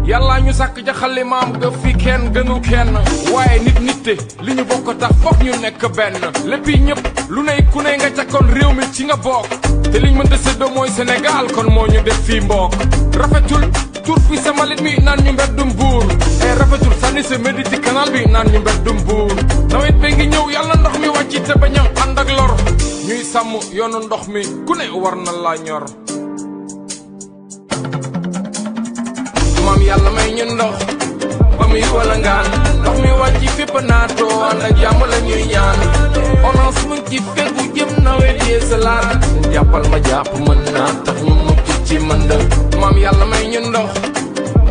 yàlla ñu sàkk ca xale maam ga fi kenn gënu kenn waaye nit li ñu bokk tax foog ñu nekk benn léppi ñëpp lu ne ku ne nga ca kon réew mi ci nga bokk te liñ mënta séddoo mooy Sénégal kon moo ñu def fii mbokk rafetul tur fi sa mbalit mi naan ñu mbeddum buur e rafetul sànni sa médi ci canal bi naan ñu mbeddum buur nawet ba ngi ñëw yàlla ndox mi wàcci te bañ a ànd ak lor ñuy sàmm yoonu ndox mi ku ne war na la ñor maam yàlla may ñu ndox ba muy wala ngaan ndox mi wàcci fépp naatoo ànd ak jàmm la ñuy ñaan onance mu ngi ci fegu jëm nawet yee salaat jàppal ma jàpp mën naa tax ñu mucc ci mënd maam yàlla may ñu ndox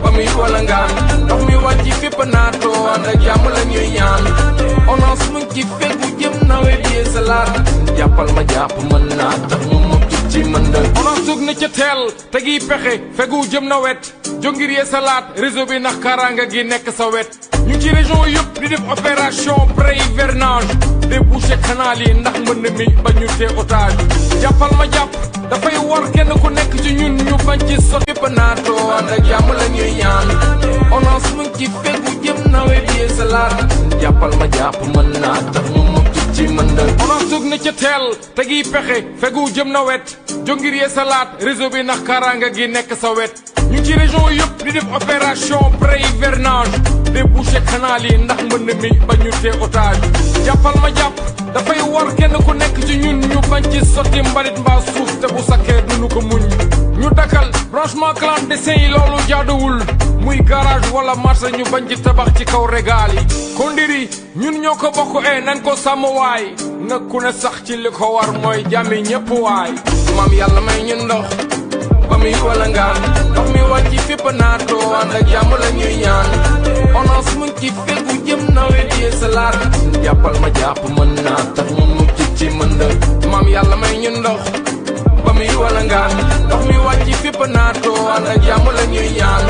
ba muy wala ngaan ndox mi wàcci fépp naatoo ànd ak jàmm la ñuy ñaan onance mu ngi ci fegu jëm nawet yee salaat jàppal ma jàpp mën naa tax ñu mucc ci mënd onance sug na ca teel tegi pexe fegu jëm nawet jongir yee salaat réseau bi ndax kaaraanga gi nekk sa wet ñu ci région yëpp di def opération pré-hivernage déboucher canal yi ndax mbënd mi ba ñu tee otage jàppal ma jàpp dafay war kenn ku nekk ci ñun ñu bañ ci sot fépp naatoo ànd ak jàmm la ñuy ñaan onance mu ngi ci fegu jëm nawet yee salaat jàppal ma jàpp mën naa tax ñu mucc ci mënd onance sug na ca teel tegi pexe fegu jëm nawet jongir yee salaat réseau bi ndax kaaraanga gi nekk sa wet ñu ci région yëpp di def opération pré-hivernage déboucher canal yi ndax mbënd mi ba ñu tee otage jàppal ma jàpp dafay war kenn ku nekk ci ñun ñu bañ ci sotti mbalit mbaa suuf te bu sakkee duñu ko muñ ñu dakkal branchement clandestin yi loolu jaaduwul muy garage wala marché ñu bañ ci tabax ci kaw régal yi kondiri ñun ñoo ko bokk nañ ko sàmm waay na ku ne sax ci li ko war mooy jàmmi ñépp waay maam yàlla may ñu ndox ba muy wala ngaan ndox mi wàcci fépp naatoo ànd ak jàmm la ñuy ñaan onance mu ngi ci fegu jëm nawet yee salaat jàppal ma jàpp mën naa tax ñu mucc ci mënd maam yàlla may ñu ndox ba muy wala ngaan ndox mi wàcci fépp naatoo ànd ak jàmm la ñuy ñaan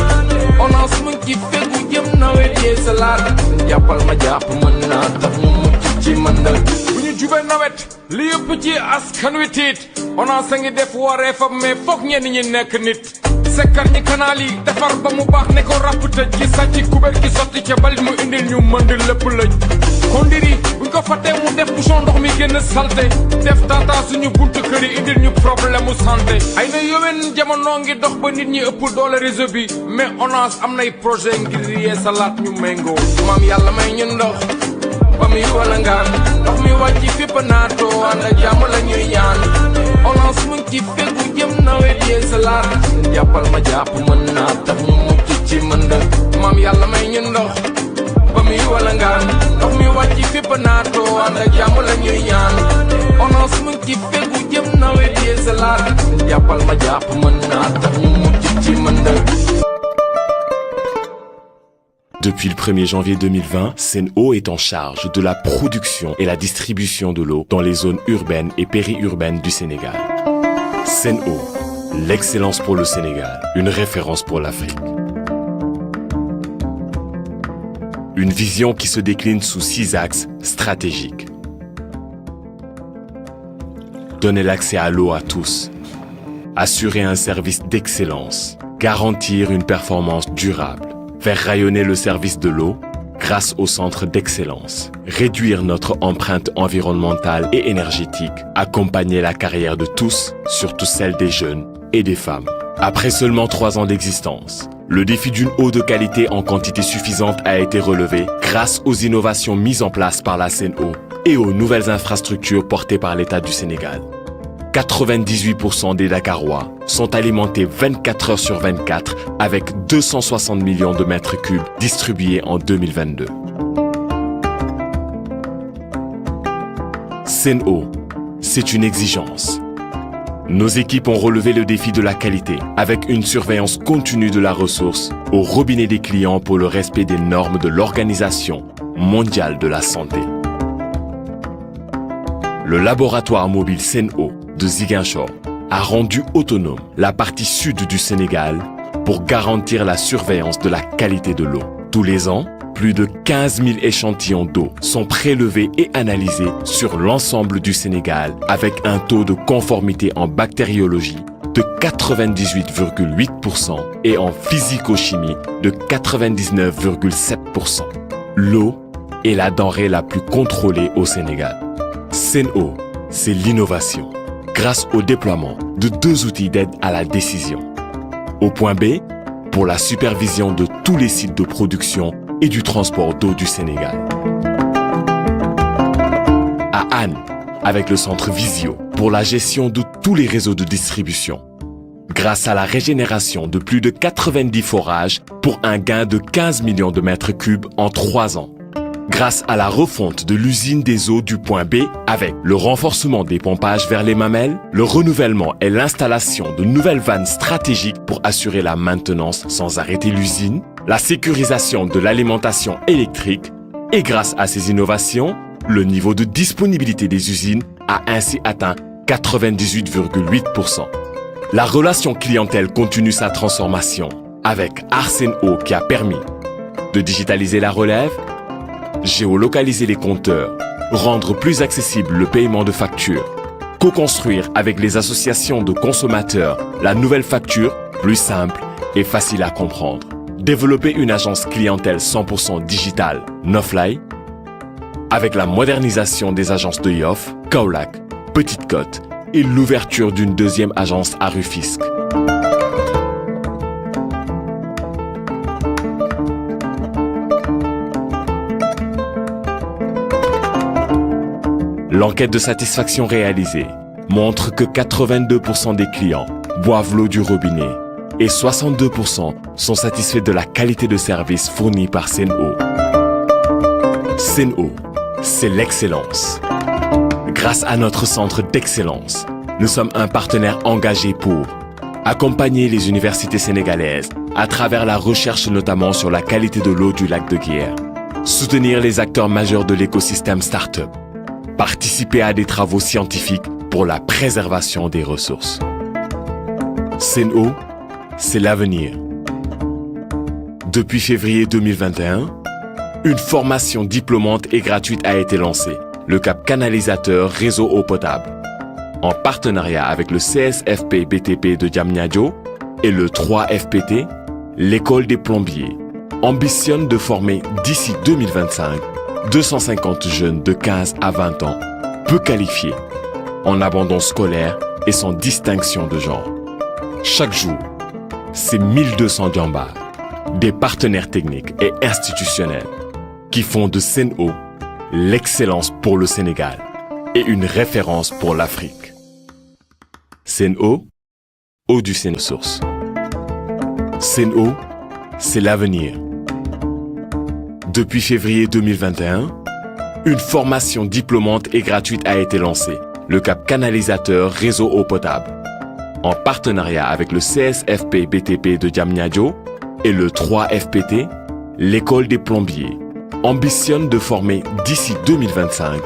onance mu ngi ci fegu jëm nawet yee salaat jàppal ma jàpp mën naa tax ñu mucc ci mënd bu ñu jubee nawet li yëpp ci askan wi tiit onance a ngi def wareefam mais foog ñenn ñi nekk nit sekkar ñi canal yi defar ba mu baax ne ko ràpp tëj ci sàcc kubéer ki sotti ca balit mu indil ñu mënd lépp lëj kondiri buñ ko fàttee mu def bouchon ndox mi génn salte def tata suñu buntu kër yi indil ñu problème mu santé ay na yowén jamono ngi dox ba nit ñi ëpp doole réseau bi mais onance am nay projet ngir yee salaat ñu méngoo maam yàlla may ñu ndox ba muy wala ngaan ndox mi wàcci fépp naatoo ànd ak jàmm la ñuy ñaan onance mu ngi ci fegu jëm nawet yee salaat jàppal ma jàpp mën naa tax ñu mucc ci mënd maam yàlla may ñu ndox ba muy wala ngaan ndox mi wàcci fépp naatoo ànd ak jàmm la ñuy ñaan onance mu ngi ci fegu jëm nawet yee salaat jàppal ma jàpp mën naa tax ñu mucc ci mënd. Depuis le 1er janvier 2020, Sen'Eau est en charge de la production et la distribution de l'eau dans les zones urbaines et périurbaines du Sénégal. Sen'Eau, l'excellence pour le Sénégal, une référence pour l'Afrique. Une vision qui se décline sous 6 axes stratégiques. Donner l'accès à l'eau à tous. Assurer un service d'excellence. Garantir une performance durable. Faire rayonner le service de l'eau grâce au centre d'excellence. Réduire notre empreinte environnementale et énergétique. Accompagner la carrière de tous, surtout celle des jeunes et des femmes. Après seulement 3 ans d'existence, le défi d'une eau de qualité en quantité suffisante a été relevé grâce aux innovations mises en place par la Sen'Eau et aux nouvelles infrastructures portées par l'État du Sénégal. 98% des Dakarois sont alimentés 24 heures sur 24 avec 260 millions de mètres cubes distribués en 2022. Sen'Eau, c'est une exigence. Nos équipes ont relevé le défi de la qualité avec une surveillance continue de la ressource au robinet des clients pour le respect des normes de l'Organisation mondiale de la santé. Le laboratoire mobile Sen'Eau de Ziguinchor a rendu autonome la partie sud du Sénégal pour garantir la surveillance de la qualité de l'eau. Tous les ans, plus de 15 000 échantillons d'eau sont prélevés et analysés sur l'ensemble du Sénégal avec un taux de conformité en bactériologie de 98,8% et en physico-chimie de 99,7%. L'eau est la denrée la plus contrôlée au Sénégal. Sen'Eau, c'est l'innovation, grâce au déploiement de 2 outils d'aide à la décision. Au point B, pour la supervision de tous les sites de production et du transport d'eau du Sénégal. À Anne, avec le centre Visio, pour la gestion de tous les réseaux de distribution. Grâce à la régénération de plus de 90 forages pour un gain de 15 millions de mètres cubes en 3 ans. Grâce à la refonte de l'usine des eaux du point B avec le renforcement des pompages vers les mamelles, le renouvellement et l'installation de nouvelles vannes stratégiques pour assurer la maintenance sans arrêter l'usine, la sécurisation de l'alimentation électrique et grâce à ces innovations, le niveau de disponibilité des usines a ainsi atteint 98,8%. La relation clientèle continue sa transformation avec Sen'Eau qui a permis de digitaliser la relève, géolocaliser les compteurs, rendre plus accessible le paiement de factures, co-construire avec les associations de consommateurs la nouvelle facture plus simple et facile à comprendre, développer une agence clientèle 100% digitale, Nofly, avec la modernisation des agences de Yoff, Kaolack, Petite Côte et l'ouverture d'une 2e agence à Rufisque. L'enquête de satisfaction réalisée montre que 82% des clients boivent l'eau du robinet et 62% sont satisfaits de la qualité de service fournie par Sen'Eau. Sen'Eau, c'est l'excellence. Grâce à notre centre d'excellence, nous sommes un partenaire engagé pour accompagner les universités sénégalaises à travers la recherche notamment sur la qualité de l'eau du lac de Guiers, soutenir les acteurs majeurs de l'écosystème start-up, participer à des travaux scientifiques pour la préservation des ressources. Sen'Eau, c'est l'avenir. Depuis février 2021, une formation diplômante et gratuite a été lancée, le Cap Canalisateur Réseau Eau Potable, en partenariat avec le CSFP BTP de Diamniadio et le 3FPT, l'école des plombiers, ambitionne de former d'ici 2025 250 jeunes de 15 à 20 ans, peu qualifiés, en abandon scolaire et sans distinction de genre. Chaque jour, c'est 1200 diambars, des partenaires techniques et institutionnels, qui font de Sen'Eau l'excellence pour le Sénégal et une référence pour l'Afrique. Sen'Eau, eau du Sénégal source. Sen'Eau, c'est l'avenir. Depuis février 2021, une formation diplômante et gratuite a été lancée, le Cap Canalisateur Réseau Eau Potable, en partenariat avec le CSFP BTP de Diamniadio et le 3FPT, l'école des plombiers, ambitionne de former d'ici 2025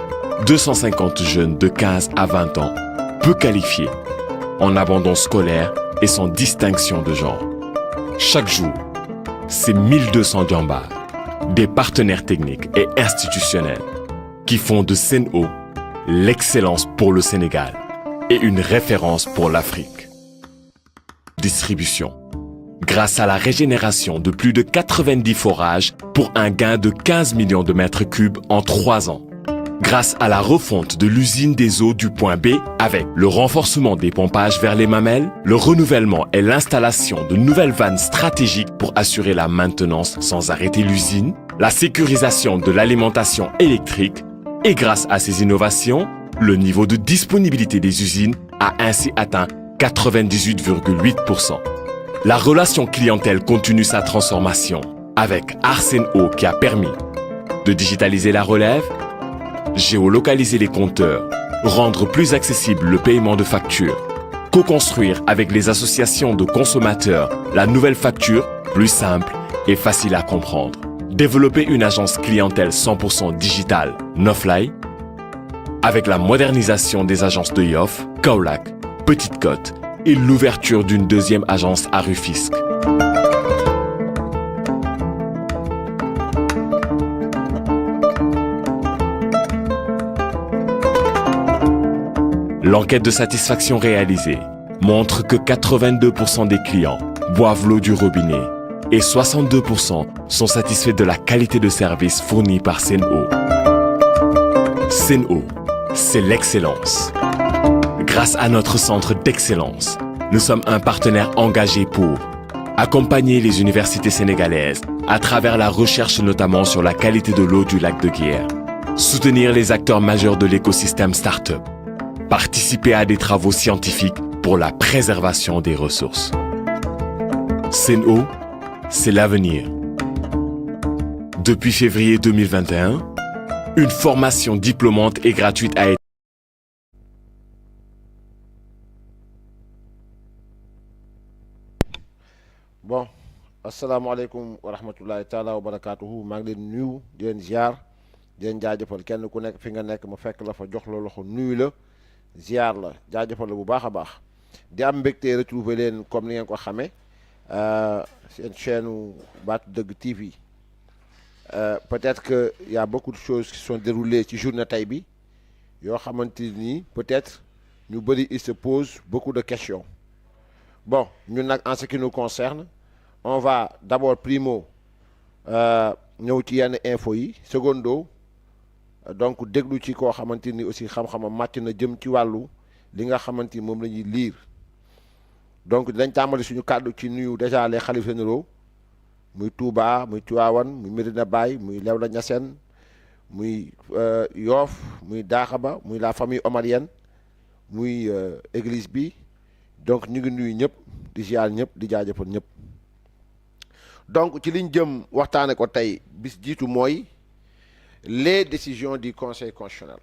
250 jeunes de 15 à 20 ans, peu qualifiés, en abandon scolaire et sans distinction de genre. Chaque jour, c'est 1200 diambars, des partenaires techniques et institutionnels, qui font de Sen'Eau l'excellence pour le Sénégal et une référence pour l'Afrique. Distribution. Grâce à la régénération de plus de 90 forages pour un gain de 15 millions de mètres cubes en 3 ans. Grâce à la refonte de l'usine des eaux du point B avec le renforcement des pompages vers les mamelles, le renouvellement et l'installation de nouvelles vannes stratégiques pour assurer la maintenance sans arrêter l'usine, la sécurisation de l'alimentation électrique et grâce à ces innovations, le niveau de disponibilité des usines a ainsi atteint 98,8%. La relation clientèle continue sa transformation avec Sen'Eau qui a permis de digitaliser la relève, géolocaliser les compteurs, rendre plus accessible le paiement de factures, co-construire avec les associations de consommateurs la nouvelle facture plus simple et facile à comprendre, développer une agence clientèle 100% digitale, Nofly, avec la modernisation des agences de Yoff, Kaolack, Petite Côte et l'ouverture d'une 2e agence à Rufisque. L'enquête de satisfaction réalisée montrent que 82% des clients boivent l'eau du robinet et 62% sont satisfaits de la qualité de service fournie par Sen'Eau. Sen'Eau, c'est l'excellence. Grâce à notre centre d'excellence, nous sommes un partenaire engagé pour accompagner les universités sénégalaises à travers la recherche notamment sur la qualité de l'eau du lac de Guiers, soutenir les acteurs majeurs de l'écosystème start-up, participer à des travaux scientifiques pour la préservation des ressources. Sen'Eau, c'est l'avenir. Depuis février 2021, une formation diplômante et gratuite a été bon asalaamaaleykum wa rahmatullahi taala wa barakaatuhu maa ngi leen nuyu di leen ziar di leen jaajëfal kenn ku nekk fi nga nekk mu fekk la fa jox la loxo nuyu la ziar la jaajëfal la bu baax a baax di am mbégte retrouver leen comme ni ngeen ko xamee seen chaîne Baatu Dëgg TV peut-être que y a beaucoup de choses qui sont déroulées ci journée tey bi yoo xamante ni peut-être ñu bëri il se pose beaucoup de questions bon ñun nag en ce qui nous concerne on va d'abord primo ñëw ci yenn info yi secondo donc déglu ci koo xamante ni aussi xam-xamam màcc na jëm ci wàllu li nga xamante ni moom la ñuy liir donc dañ tàmbali suñu kàddu ci nuyu déjà les xalif généraux muy Touba muy Tivaouane muy Medina Baye muy Léona Niassène muy Yoff muy Daxaba muy la famille omarienne muy église bi donc ñu ngi nuyu ñëpp di ziar ñëpp di jaajëfal ñëpp donc ci liñ jëm waxtaane ko tey bis jiitu mooy les décisions du Conseil constitutionnel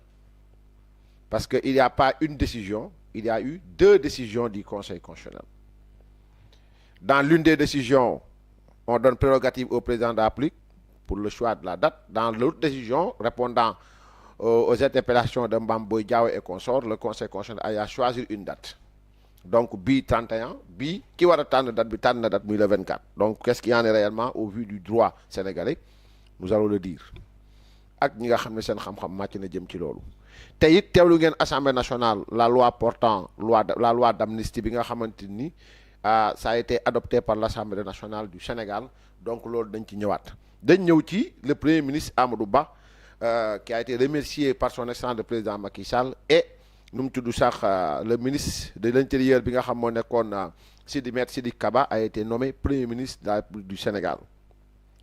parce que il y a pas une décision il y a eu 2 décisions du Conseil constitutionnel dans l'une des décisions on donne prérogative au président de la République pour le choix de la date dans l'autre décision répondant aux interpellations de Mame Boye Diao et consorts le Conseil constitutionnel a choisi une date donc bii 31 bii ki war a tànn date bi tànn na date muy le 24 donc qu'est-ce qu'il y en est réellement au vu du droit sénégalais nous allons le dire ak ñi nga xam ne seen xam-xam màcc na jëm ci loolu te it teewlu ngeen assemblée nationale la loi portant la loi d'amnistie bi nga xamante ni ça a été adopté par l'Assemblée nationale du Sénégal donc loolu dañ ci ñëwaat dañ ñëw ci le premier ministre Amadou Ba qui a été remercié par son excellence le président Macky Sall et nu mu tudd sax le ministre de l'intérieur bi nga xam moo nekkoon Maître Sidiki Kaba a été nommé premier ministre de la République du Sénégal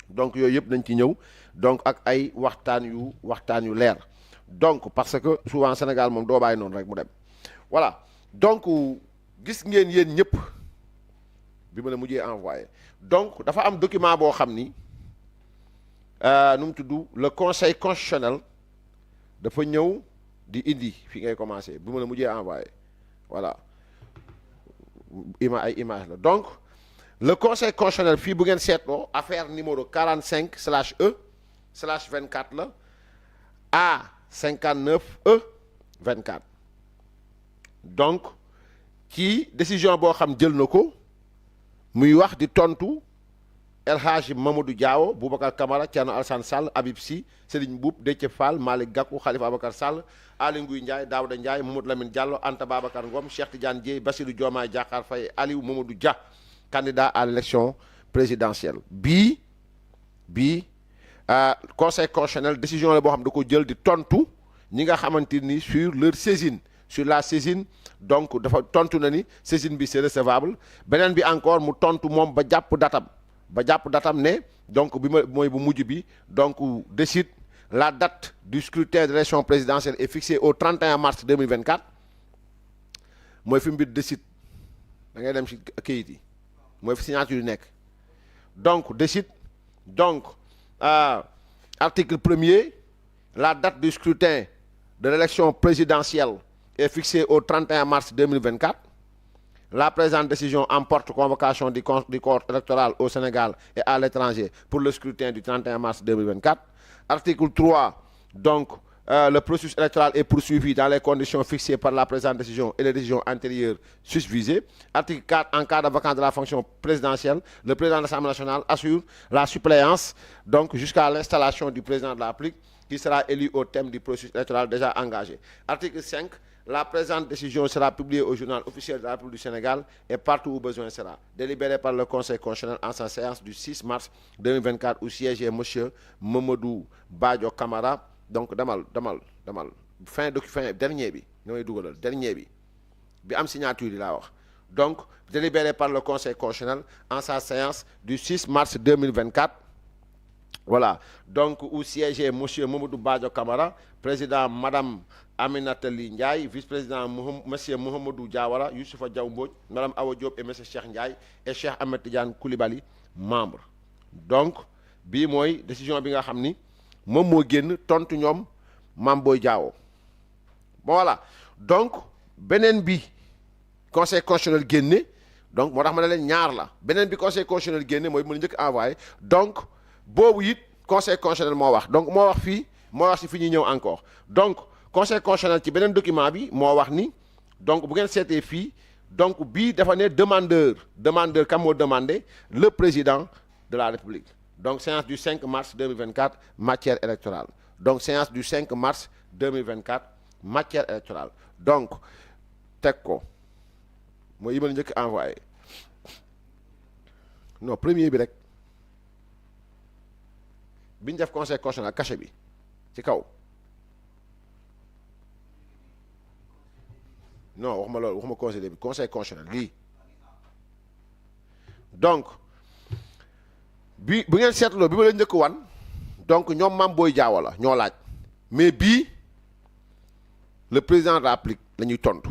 donc yooyu yëpp nañ ci ñëw donc ak ay waxtaan yu leer donc parce que souvent Sénégal moom doo bàyyi noonu rek mu dem voilà donc gis ngeen yéen ñëpp bi ma la mujjee envoyé donc dafa am document boo xam ni nu mu tudd le Conseil constitutionnel dafa ñëw di indi fi ngay commencer bi ma la mujjee envoyé voilà ay image la donc le Conseil constitutionnel fii bu ngeen seetloo affaire numéro 45/E/24 la A59E24 donc ci décision boo xam jël na ko muy wax di tontu El Hadji Mamadou Diaw Boubacar Camara Thierno Alassane Sall Habib Sy Serigne Mboup Déthié Fall Malick Gakou Khalifa Ababacar Sall Aly Ngouille Ndiaye Daouda Ndiaye Mamadou Lamine Diallo Anta Babacar Ngom Cheikh Tidiane Dièye Bassirou Diomaye Diakhar Faye Aliou Mamadou Dia candidat à l'élection présidentielle bii Conseil constitutionnel décision la boo xam da ko jël di tontu ñi nga xamante ni sur leur saisine sur la saisine donc dafa tontu na ni saisine bi c'est recevable beneen bi encore mu tontu moom ba jàpp datam ne donc bi ma mooy bu mujj bi donc décide la date du scrutin de l'élection présidentielle est fixée au 31 mars 2024 mooy fi mbir décide da ngay dem ci kayit yi mooy fi signature yu nekk donc décide donc article 1er la date du scrutin de l'élection présidentielle est fixée au 31 mars 2024 la présente décision emporte convocation du corps électoral au Sénégal et à l'étranger pour le scrutin du 31 mars 2024 article 3 donc le processus électoral est poursuivi dans les conditions fixées par la présente décision et les décisions antérieures susvisées. Article 4, en cas de vacance de la fonction présidentielle, le président de l'Assemblée nationale assure la suppléance donc jusqu'à l'installation du président de la République qui sera élu au terme du processus électoral déjà engagé. Article 5, La présente décision sera publiée au journal officiel de la République du Sénégal et partout où besoin sera. Délibéré par le Conseil constitutionnel en sa séance du 6 mars 2024 où siégeait monsieur Mamadou Badio Camara. Donc damal fin dernier bi ñooy dugalal dernier bi am signature yi laa wax. Donc délibéré par le Conseil constitutionnel en sa séance du 6 mars 2024. Voilà, donc où siégeait monsieur Mamadou Badio Camara, président madame Aminata Ly Ndiaye, vice-président monsieur Mohamedou Diawara, Youssoufa Diaw Mbodj, madame Awa Diop et monsieur Cheikh Ndiaye et Cheikh Ahmed Tidiane Koulibaly, membre. Donc bii mooy décision bi nga xam ni moom moo génn tontu ñoom Mame Boye Diao. Bon voilà, donc beneen bi conseil constitutionnel génne donc moo tax ma ne leen ñaar la beneen bi conseil constitutionnel génne mooy mën a njëkk envoyé donc boobu it conseil constitutionnel moo wax donc moo wax fii moo wax si fi ñuy ñëw encore donc conseil constitutionnel ci beneen document bi moo wax ni donc bu ngeen seetee fii donc bii dafa ne demandeur kam moo demandé le président de la République donc séance du 5 mars 2024 matière électorale donc séance du 5 mars 2024 matière électorale donc teg ko mooy yi ma la njëkk envoyé non premier bi rek bi ñu def conseil constitutionnel cachet bi ci kaw non waxuma loolu waxuma conseil bi conseil constitutionnel lii donc bi bu ngeen seetloo bi ma leen njëkk wan donc ñoom Mame Boye Diao la ñoo laaj mais bii le président de la République la ñuy tontu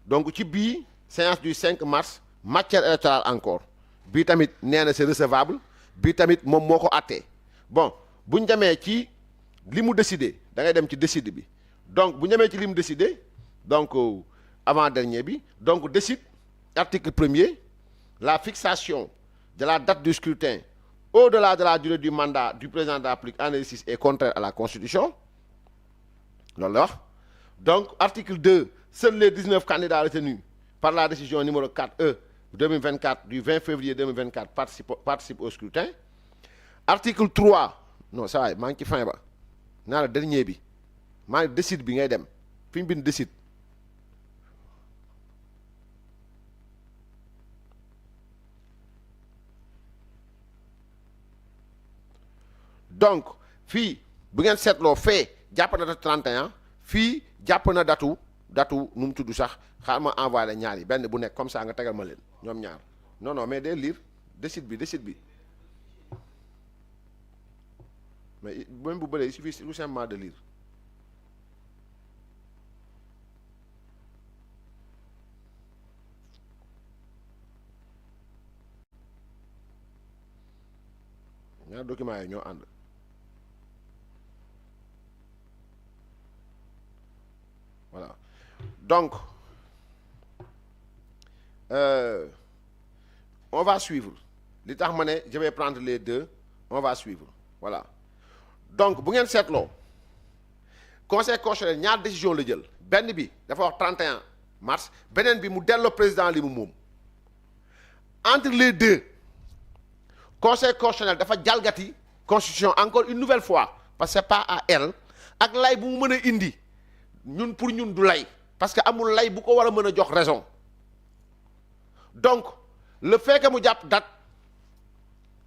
donc ci bii séance du 5 mars matière électorale encore bii tamit nee na c'est recevable bii tamit moom moo ko àttee bon bu ñu demee ci li mu décidé da ngay dem ci décide bi donc bu ñu demee ci li mu décidé donc avant dernier bi donc décide article 1er la fixation de la date du scrutin au-delà de la durée du mandat du président de la République en exercice est contraire à la Constitution loolu la wax donc article 2 seuls les 19 candidats retenus par la décision numéro 4E 2024 du 20 février 2024 participent au scrutin. Article 3 non ça va maa ngi ci fin ba naa la dernier bi maa ngi décide bi ngay dem fi ñu bind décide donc fii bu ngeen seetloo fee jàpp na datu 31 fii jàpp na datu nu mu tudd sax xaaral ma envoyé la ñaar yi benn bu nekk comme ça nga tegal ma leen ñoom ñaar non mais day lire décide bi mais même bu bëree il suffit tout simplement de lire ñaar documents yi ñoo ànd voilà donc on va suivre li tax ma ne je vais prendre les deux on va suivre voilà donc bu ngeen seetloo conseil constitutionnel ñaar décision la jël benn bi dafa wax 31 mars beneen bi mu delloo président li mu moom entre les deux conseil constitutionnel dafa jalgati constitution encore une nouvelle fois parce que c'est pas à elle ak lay bu mu mën a indi ñun pour ñun du lay parce que amul lay bu ko war a mën a jox raison donc le fait que mu jàpp date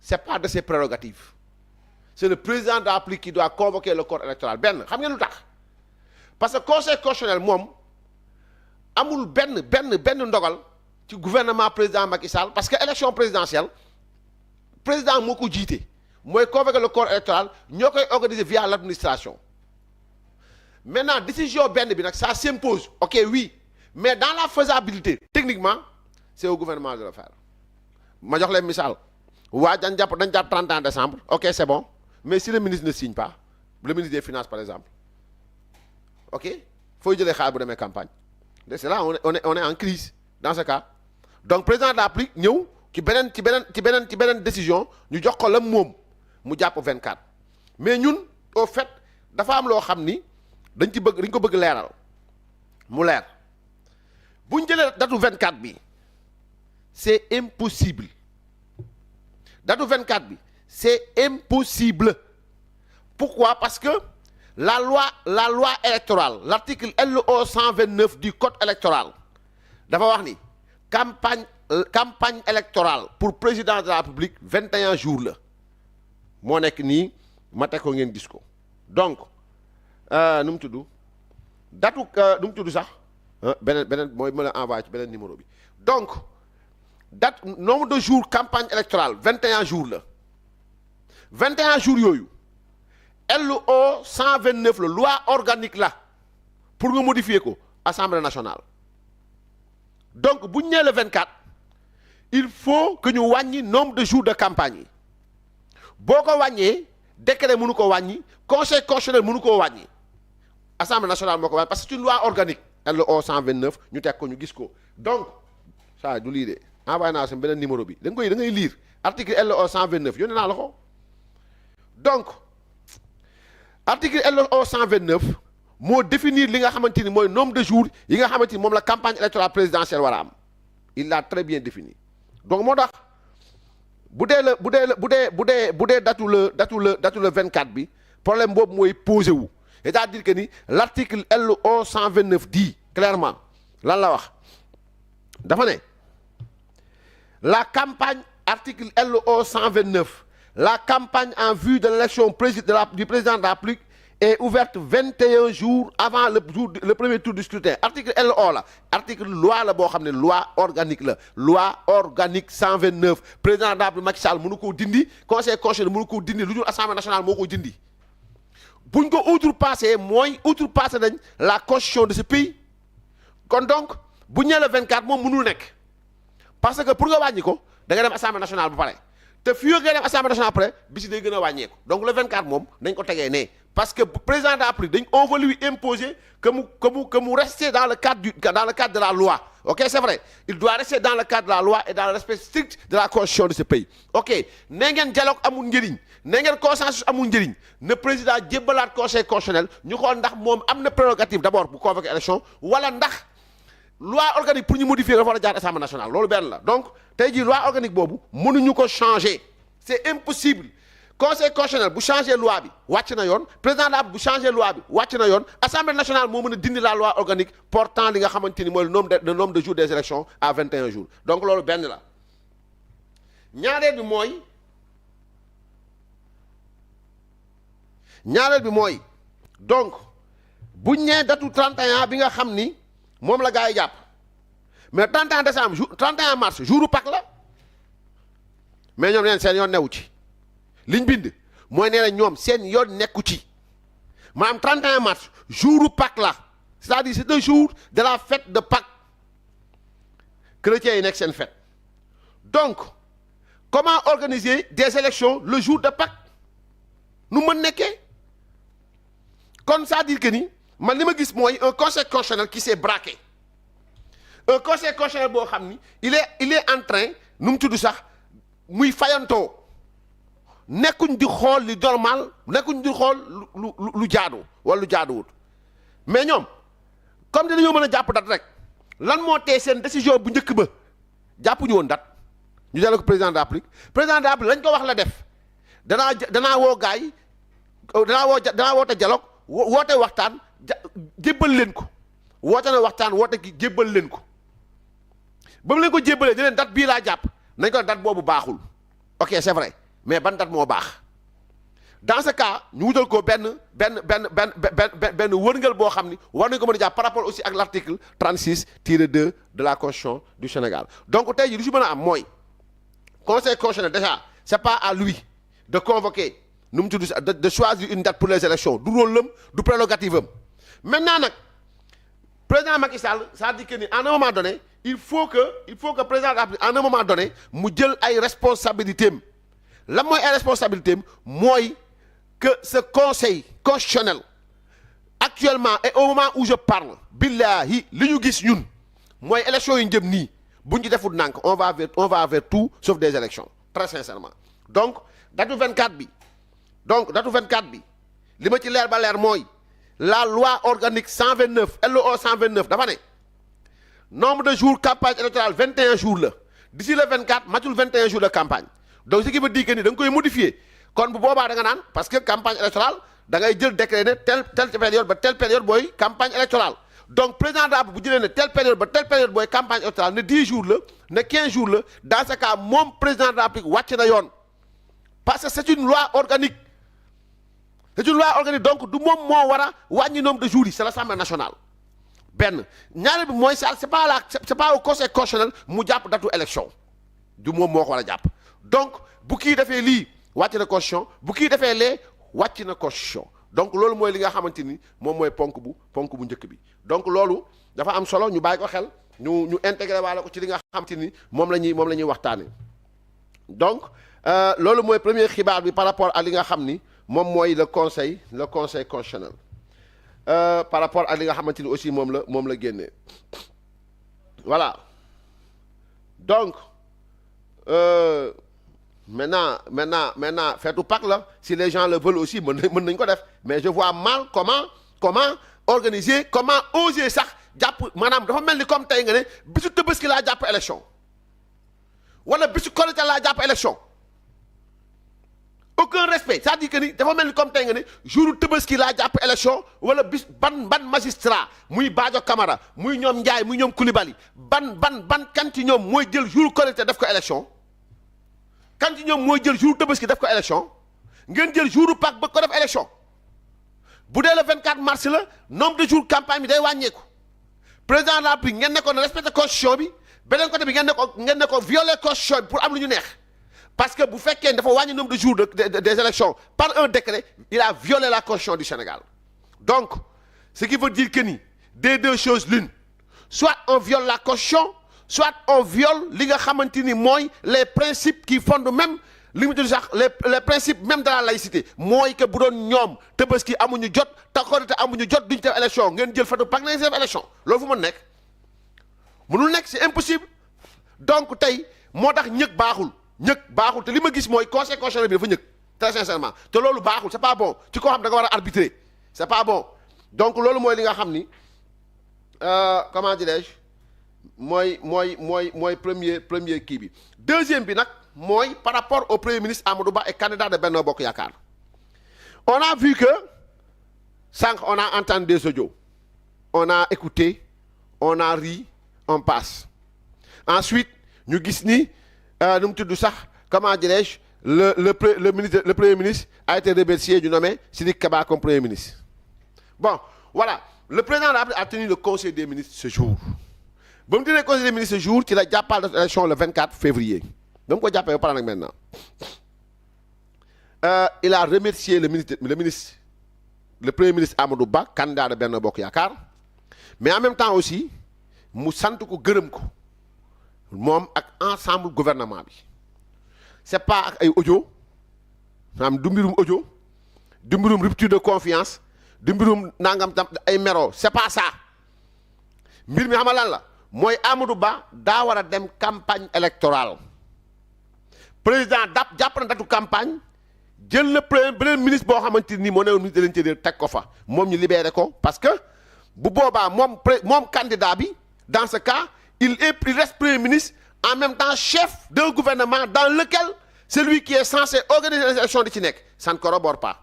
c'est pas de ses prérogatives c'est le président de la République qui doit convoquer le corps électoral benn xam ngeen lu tax parce que conseil constitutionnel moom amul benn ndogal ci gouvernement président Macky Sall parce que élection présidentielle président moo ko jiite mooy convoquer le corps électoral ñoo koy organiser via l'administration maintenant décision benn bi nag ça s'impose ok oui mais dans la faisabilité techniquement c'est au gouvernement de le faire ma jox leen misaal waa dañ jàpp 31 décembre ok c'est bon mais si le ministre ne signe pas le ministre des finances par exemple ok fooy jëlee xaalis bu demee campagne c'est là on est en crise dans ce cas donc président de la République ñëw ci beneen décision ñu jox ko la moom mu jàpp 24 mais ñun au fait dafa am loo xam ni dañ ko bëgg leeral mu leer bu ñu jëlee datu 24 bi c'est impossible datu 24 bi c'est impossible pourquoi parce que la loi électorale l'article LO 129 du code électoral dafa wax ni campagne électorale pour président de la République 21 jours la moo nekk nii ma teg ko ngeen gis ko donc nu mu tudd datu nu mu tudd sax beneen mooy ma la envoyé ci beneen numéro bi donc date nombre de jours campagne électorale 21 jours la 21 jours yooyu LO 129 la loi organique la pour nga modifier ko Assemblée nationale donc bu ñu nee le 24 il faut que ñu wàññi nombre de jours de campagne yi boo ko wàññee décret mënu ko wàññi conseil constitutionnel mënu koo wàññi Assemblée nationale moo ko wàññi parce que c'est une loi organique LO 129 ñu teg ko ñu gis ko donc ça du lii de envoyé naa sa beneen numéro bi da ngay lire article LO 129 yónnee naa la ko donc article LO 129 moo définir li nga xamante ni mooy nombre de jours yi nga xamante ni moom la campagne électorale présidentielle war a am il l'a très bien défini donc moo tax bu dee datu le 24 bi problème boobu mooy posé wu c'est-à-dire que ni l'article LO 129 dit clairement lan la wax dafa ne la campagne article LO 129 la campagne en vue de l'élection du président de la République est ouverte 21 jours avant le premier tour du scrutin article LO la article loi la boo xam ne loi organique la loi organique 129 président de la République Macky Sall mënu koo dindi conseil constitutionnel mënu koo dindi lu dul assemblée nationale moo ko dindi buñ ko outrepassé mooy outrepassé nañ la constitution de ce pays kon donc bu ñëwee le 24 moom mënul nekk parce que pour nga wàññi ko da nga dem assemblée nationale ba pare te fii nga dem assemblée nationale après bi si day gën a wàññeeku donc le 24 moom dañ ko tegee ne parce que président de la République on veut lui imposer que mu rester dans le cadre de la loi ok c'est vrai il doit rester dans le cadre de la loi et dans le respect strict de la constitution de ce pays ok ne ngeen dialogue amul njëriñ ne ngeen consensus amul njëriñ ne président jébbalaat conseil constitutionnel ñu xool ndax moom am na prérogative d'abord bu convoquer élection wala ndax loi organique pour ñu modifier dafa war a jaar assemblée nationale loolu benn la donc tey jii loi organique boobu mënuñu ko changer c'est impossible conseil constitutionnel bu changer loi bi wàcc na yoon président de la bu changer loi bi wàcc na yoon assemblée nationale moo mën a dindi la loi organique portant li nga xamante ni mooy le nombre de jours des élections à 21 jours donc loolu benn la ñaareel bi mooy donc buñ ñee datu 31 bi nga xam ni moom la gars yi jàpp mais 31 décembre 31 mars jouru Pâques la mais ñoom neen seen yoon newu ci liñ bind mooy nee na ñoom seen yoon nekku ci maanaam 31 mars jouru Pâques la c'est-à-dire c'est le jour de la fête de Pâques chrétiens yi nekk seen fête donc comment organiser des élections le jour de Pâques nu mën nekkee kon c'est-à-dire que ni man li ma gis mooy un conseil constitutionnel qui s'est braqué un conseil constitutionnel boo xam ni il est en train nu mu tudd sax muy fayantoo nekkuñ di xool li normal nekkuñ di xool lu jaadu wala lu jaaduwut mais ñoom comme dañoo mën a jàpp date rek lan moo tee seen décision bu njëkk ba jàppuñu woon date ñu delloo ko président de la République lañ ko wax la def danaa woo gars yi danaa woote dialogue woote waxtaan jébbal leen ko woote na waxtaan woote ki jébbal leen ko ba mu leen ko jébbalee di leen date bii laa jàpp nañ ko date boobu baaxul ok c'est vrai mais ban date moo baax dans ce cas ñu wutal ko benn wërngal boo xam ni war nañ ko mën a jàpp par rapport aussi ak l'article 36-2 de la constitution du Sénégal donc tey jii lu si mën a am mooy conseil constitutionnel déjà c'est pas à lui de convoquer nu mu tudd de choisir une date pour les élections du rôle am du prérogative am maintenant nag président Macky Sall ça dit que ni à un moment donné il faut que président de la République à un moment donné mu jël ay responsabilités am lan mooy ay responsabilités am mooy que ce conseil constitutionnel actuellement et au moment où je parle billahi li ñu gis ñun mooy élections yu jëm nii bu ñu defut nànk on va vers tout sauf des élections très sincèrement donc datu 24 bi li ma ci leer ba leer mooy la loi organique 129 LO 129 dafa ne nombre de jours campagne électorale 21 jours la d'ici le 24 matul 21 jours de campagne donc ce qui veut dire que ni da nga koy modifier kon bu boobaa da nga naan parce que campagne électorale da ngay jël décret ne telle période ba telle période booy campagne électorale donc président de la République bu jëlee ne telle période ba telle période booy campagne électorale ne 10 jours la ne 15 jours la dans ce cas moom président de la République wàcc na yoon parce que c'est une loi organique donc du moom moo war a wàññi nombre de jours yi c'est l'Assemblée nationale benn ñaareel bi mooy c'est pas au conseil constitutionnel mu jàpp datu élection du moom moo ko war a jàpp donc bu kii defee lii wàcc na constitution bu kii defee lee wàcc na constitution donc loolu mooy li nga xamante ni moom mooy ponk bu njëkk bi donc loolu dafa am solo ñu bàyyi ko xel ñu intégré waale ko ci li nga xamante ni moom la ñuy waxtaane donc loolu mooy premier xibaar bi par rapport à li nga xam ni moom mooy le conseil constitutionnel par rapport à li nga xamante ni aussi moom la génnee voilà donc maintenant feetu Pâques la si les gens le veulent aussi mën nañ ko def mais je vois mal comment organiser comment oser sax jàpp maanaam dafa mel ni comme tey nga ne bisu Tabaski laa jàpp élection wala bisu Korité laa jàpp élection aucun respect c'est-à-dire que ni dafa mel ni comme tey nga ne jour Tabaski laa jàpp élection wala bis ban magistrat muy Badio Camara muy ñoom Ndiaye muy ñoom Coulibaly ban kan ci ñoom mooy jël jour Korité def ko élection kan ci ñoom mooy jël jour Tabaski def ko élection ngeen jël jour Pâques ba ko def élection bu dee le 24 mars la nombre de jours campagne bi day wàññeeku président de la République ngeen ne ko ne respecté constitution bi beneen côté bi ngeen ne ko violer constitution bi pour am lu ñu neex parce que bu fekkee dafa wàññi nombre de jours des élections par un décret il a violé la constitution du Sénégal donc ce qui veut dire que ni des deux choses l'une soit on viole la constitution soit on viole li nga xamante ni mooy les principes qui fondent même li mu tudd sax les principes même de la laïcité mooy que bu doon ñoom Tabaski amuñu jot Korité amuñu jot duñu def élection ngeen jël feetu Pâques nañ def élection loolu fu mën nekk mënul nekk c'est impossible donc tey moo tax ñëg baaxul te li ma gis mooy conseil constitutionnel bi dafa ñëg très sincèrement te loolu baaxul c'est pas bon ci koo xam da nga war a arbitrer c'est pas bon donc loolu mooy li nga xam ni comment dirais-je mooy premier kii bi deuxième bi nag mooy par rapport au premier ministre Amadou Ba et candidat de Benno Bokk Yaakaar on a vu que sànq on a entendu des audios on a écouté on a ri on passe ensuite ñu gis ni nu mu tudd sax comment dirais-je le premier ministre a été remercié du nommé Sidiki Kaba comme premier ministre bon voilà le président de la République a tenu le conseil des ministres ce jour ba mu tenee conseil des ministres ce jour ci la jàppal date élection le 24 février ba mu ko jàppee ba pare nag maintenant il a remercié le premier ministre Amadou Ba candidat de Benno Bokk Yaakaar mais en même temps aussi mu sant ko gërëm ko moom ak ensemble gouvernement bi c'est pas ak ay audio maanaam du mbirum audio du mbirum rupture de confiance du mbirum nangam tam ay mero c'est pas ça mbir mi xamal lan la mooy Amadou Ba daa war a dem campagne électorale président jàpp na datu campagne jël na beneen ministre boo xamante ni moo newoon ministre de l'intérieur teg ko fa moom ñu libéré ko parce que bu boobaa moom candidat bi dans ce cas il reste premier ministre en même temps chef d'un gouvernement dans lequel celui qui est censé organiser les élections di ci nekk ça ne corrobore pas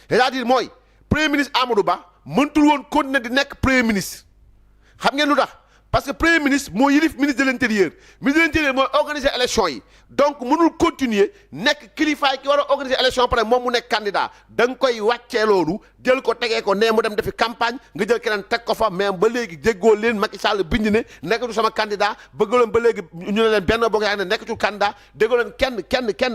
c'est-à-dire mooy premier ministre Amadou Ba mëntul woon continuer di nekk premier ministre xam ngeen lu tax parce que premier ministre moo yilif ministre de l'intérieur mooy organiser élection yi donc mënul continuer nekk kilifaay ki war a organiser élection pare moom mu nekk candidat da nga koy wàccee loolu jël ko tegee ko nee mu dem defi campagne nga jël keneen teg ko fa mais ba léegi jéggoo leen Macky Sall bind ne nekkatu sama candidat bëggoo leen ba léegi ñu ne leen Benno Bokk Yaakaar ne nekkatul candidat déggoo leen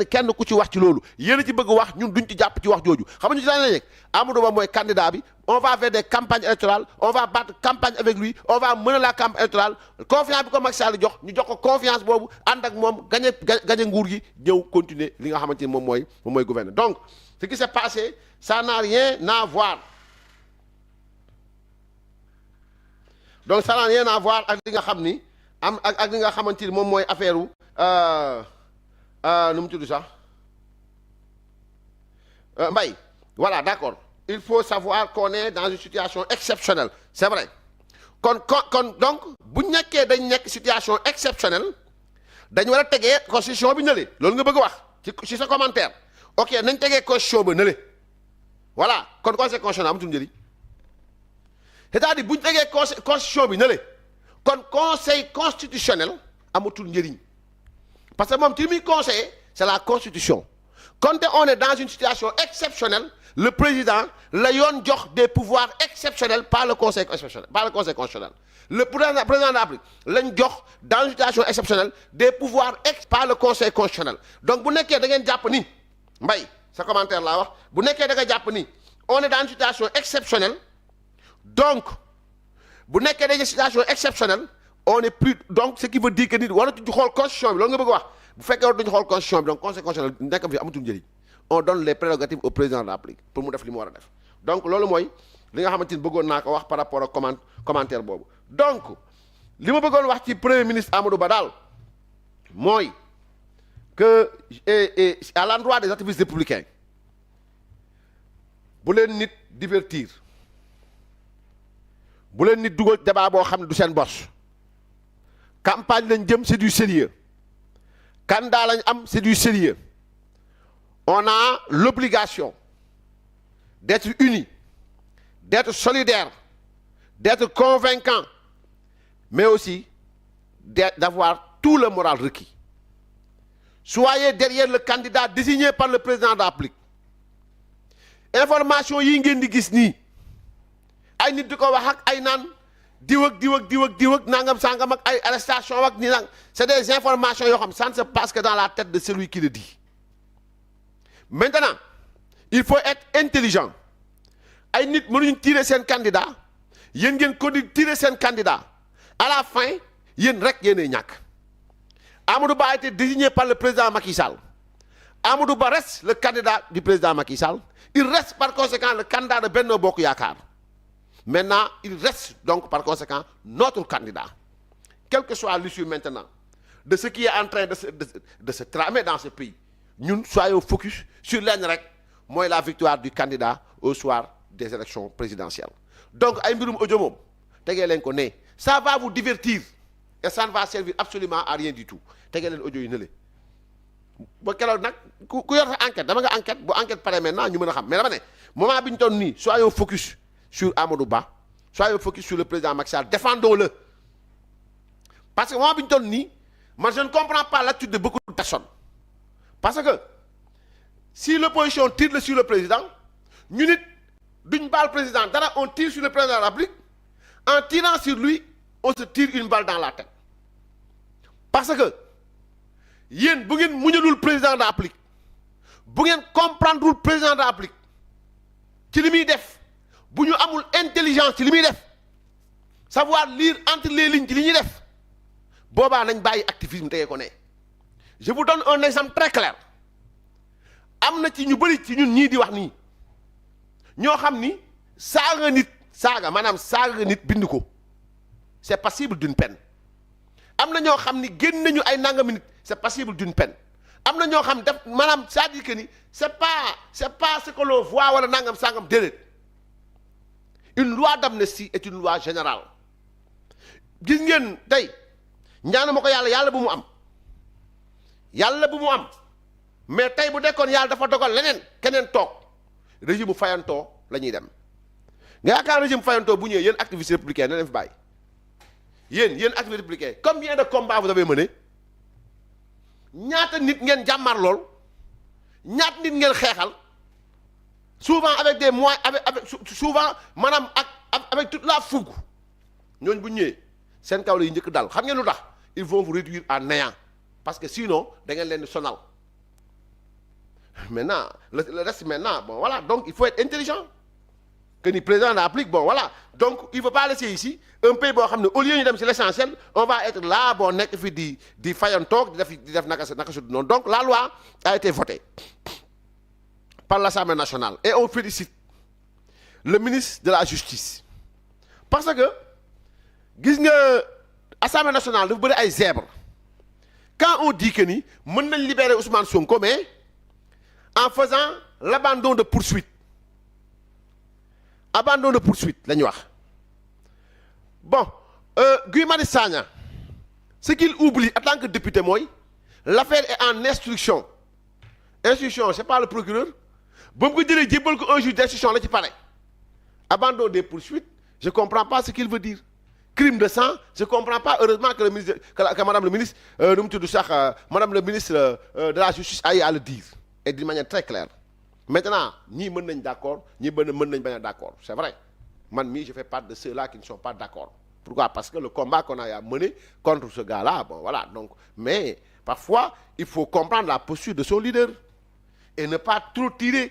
kenn ku ci wax ci loolu yéen a ci bëgg wax ñun duñ ci jàpp ci wax jooju xam nga ñu ci daan nekk Amadou Ba mooy candidat bi on va faire des campagnes électorales on va battre campagne avec lui on va mener la campagne électorale confiance bi ko Macky Sall jox ñu jox ko confiance boobu ànd ak moom gagné nguur gi ñëw continuer li nga xamante ni moom mooy gouverner donc ce qui s'est passé ça n'a rien à voir donc ça n'a rien à voir ak li nga xam ni ak li nga xamante ni moom mooy affaire nu mu tudd sax Mbaye voilà d'accord il faut savoir qu'on est dans une situation exceptionnelle c'est vrai kon donc bu nekkee dañ nekk situation exceptionnelle dañ war a tegee constitution bi nële loolu nga bëgg wax ci sa commentaire ok nañ tegee constitution ba nële voilà kon conseil constitutionnel amatul njëriñ c'est-à-dire bu ñu tegee constitution bi ne le kon conseil constitutionnel amatul njëriñ parce que moom ci li muy conseiller c'est la constitution quand on est dans une situation exceptionnelle le président la yoon jox des pouvoirs exceptionnels par le conseil constitutionnel le président de la République lañ jox dans une situation exceptionnelle des pouvoirs par le conseil constitutionnel donc bu nekkee da ngeen jàpp ni Mbaye sa commentaire laa wax bu nekkee da nga jàpp ni on est dans une situation exceptionnelle donc bu nekkee da nga situation exceptionnelle on est plus donc ce qui veut dire que nit waratuñu xool constitution bi loolu nga bëgg wax bu fekkee war duñu xool constitution bi donc conseil constitutionnel nekkam fi amatul njëriñ on donne les prérogatives au président de la République pour mu def li mu war a def donc loolu mooy li nga xamante ni bëggoon naa ko wax par rapport ak commentaire boobu donc li ma bëggoon wax ci premier ministre Amadou Ba daal mooy que à l'endroit des activistes républicains bu leen nit divertir bu leen nit dugal débat boo xam ne du seen bos campagne lañ jëm c'est du sérieux candidat lañ am c'est du sérieux on a l'obligation d'être unis d'être solidaires d'être convaincants mais aussi d'avoir tout le moral requis soyez derrière le candidat désigné par le président de la République information yi ngeen di gis nii ay nit di ko wax ak ay naan diw ak nangam sangam ak ay arrestation ak ni nang c'est des informations yoo xam ça ne se passe que dans la tête de celui qui le dit maintenant il faut être intelligent ay nit mënuñu tirer seen candidat yéen ngeen ko di tirer seen candidat à la fin yéen rek yéenay ñàkk Amadou Ba a été désigné par le président Macky Sall Amadou Ba reste le candidat du président Macky Sall il reste par conséquent le candidat de Benno Bokk Yaakaar maintenant il reste donc par conséquent notre candidat quelle que soit l'issue maintenant de ce qui est en train de se tramer dans ce pays ñun soyons focus sur lenn rek mooy la victoire du candidat au soir des élections présidentielles donc ay mbirum audio moom tegee leen ko ne ça va vous divertir et ça ne va servir absolument à rien du tout tegee leen audio yi ne le ba keroog nag ku yor sa enquête dama nga enquête bu enquête pare maintenant ñu mën a xam mais dama ne moment bi ñu toll nii soyons focus sur Amadou Ba soyons focus sur le président Macky Sall défendons-le parce que moment bi ñu toll nii man je ne comprends pas l'attitude de beaucoup de personnes parce que si l'opposition tire sur le président ñu nit duñ baal président dara on tire sur le président de la République en tirant sur lui on se tire une balle dans la tête parce que yéen bu ngeen muñalul président de la République bu ngeen comprendrewul président de la République ci li muy def bu ñu amul intelligence ci li muy def savoir lire entre les lignes ci li ñuy def boobaa nañ bàyyi activisme tegee ko ne je vous donne un exemple très clair am na ci ñu bëri ci ñun ñii di wax nii ñoo xam ni saaga nit bind ko c'est passible d'une peine am na ñoo xam ni génn nañu ay nangami nit c'est passible d'une peine am na ñoo xam def maanaam c'est-à-dire que ni c'est pas ce que l'on voit wala nangam sangam déedéet une loi d'amnistie est une loi générale gis ngeen tey ñaanuma ko yàlla bu mu am mais tey bu dekkoon yàlla dafa dogal leneen keneen toog régime bu fayantoo la ñuy dem nga yaakaar régime fayantoo bu ñëwee yéen activistes républicains na leen fi bàyyi yéen activistes républicains combien de combats vous avez mené ñaata nit ngeen jàmmar lool ñaata nit ngeen xeexal souvent avec des moyens avec souvent maanaam avec toute la fougue ñooñu bu ñëwee seen kaw la yi njëkk dal xam ngeen lu tax ils vont vous réduire à néant parce que sinon da ngeen leen di sonal maintenant le reste maintenant bon voilà donc il faut être intelligent que ni président de la République bon voilà donc il faut pas laisser ici un pays boo xam ne au lieu ñu dem ci l'essentiel on va être là bon nekk fi di fayantoog di def naka su noonu donc la loi a été votée par l'Assemblée nationale et on félicite le ministre de la Justice parce que gis nga Assemblée nationale dafa bëri ay zèbres quand on dit que ni mën nañ libérer Ousmane Sonko mais en faisant l'abandon de poursuite la ñuy wax bon Guy Marius Sagna ce qu'il oublie en tant que député mooy l'affaire est en instruction c'est pas le procureur ba mu ko jëlee jébbal ko un juge d'instruction la ci pare abandon des poursuites je comprends pas ce qu'il veut dire crime de sang je comprends pas heureusement que le ministre que madame le ministre nu mu tudd sax madame le ministre de la justice a eu à le dire et d'une manière très claire maintenant ñii mën nañ d'accord ñii mën nañ bañ a d'accord c'est vrai man mii je fais partie de ceux-là qui ne sont pas d'accord pourquoi parce que le combat qu'on a mené contre ce gars-là bon voilà donc mais parfois il faut comprendre la posture de son leader et ne pas trop tirer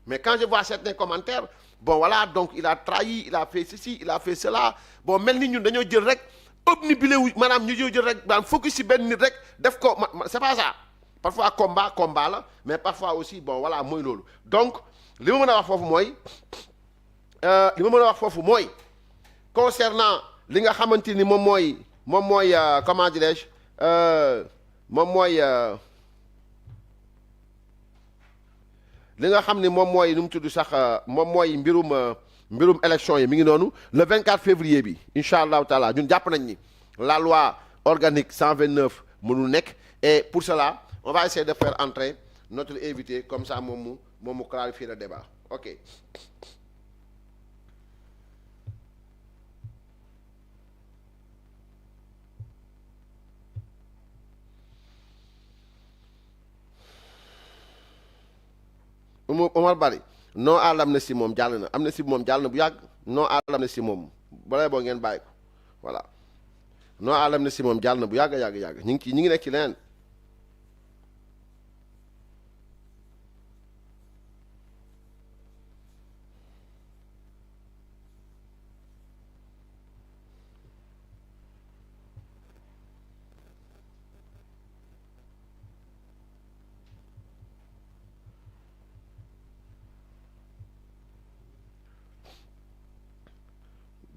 mais quand je vois certains commentaires bon voilà donc il a trahi il a fait ceci il a fait cela bon mel ni ñun dañoo jël rek obnubilé wu maanaam ñu jël rek daan focus ci benn nit rek def ko c'est pas ça parfois combat la mais parfois aussi bon voilà mooy loolu donc li ma mën a wax foofu mooy concernant li nga xamante ni moom mooy comment dirais-je moom mooy li nga xam ni moom mooy nu mu tudd sax moom mooy mbirum élection yi mi ngi noonu le 24 février bi incha allahu taala ñun jàpp nañ ni la loi organique 129 mënul nekk et pour cela on va essayer de faire entrer notre invité comme ça moom mu clarifier le débat ok. Omar Bari non à l'amnistie moom jàll na amnistie moom jàll na bu yàgg non à l'amnistie moom balay boo ngeen bàyyi ko voilà non à l'amnistie moom jàll na bu yàgg ñu ngi nekk ci leneen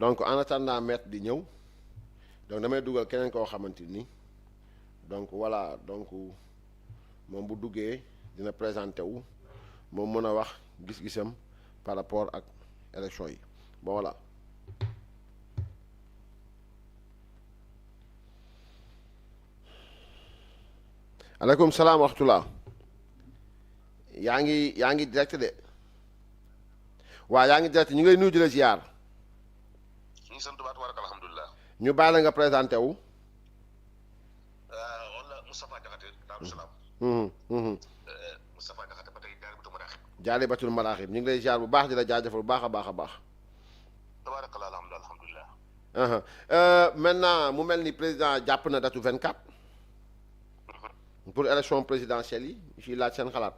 donc en attendant maître di ñëw donc damay dugal keneen koo xamante ni donc voilà donc moom bu duggee dina présenté wu moom mën a wax gis-gisam par rapport ak élection yi bon voilà aleykum salaam wa rahmatullah yaa ngi direct de waaw yaa ngi direct ñu ngi lay nuyu di la ziar ñu ngi sant baat warak alhamdulilah. ñu bàyyi la nga présenté wu. wala Moustapha Diakhaté Daaru Salaam. Moustapha Diakhaté ba tey Jaalibatul Maraaxib. Jaalibatul Maraaxib ñu ngi lay ziar bu baax di la jaajëfal bu baax a baax. tabarakallah alhamdulilah. maintenant mu mel ni président jàpp na datu 24. pour élection présidentielle yi fii laaj seen xalaat.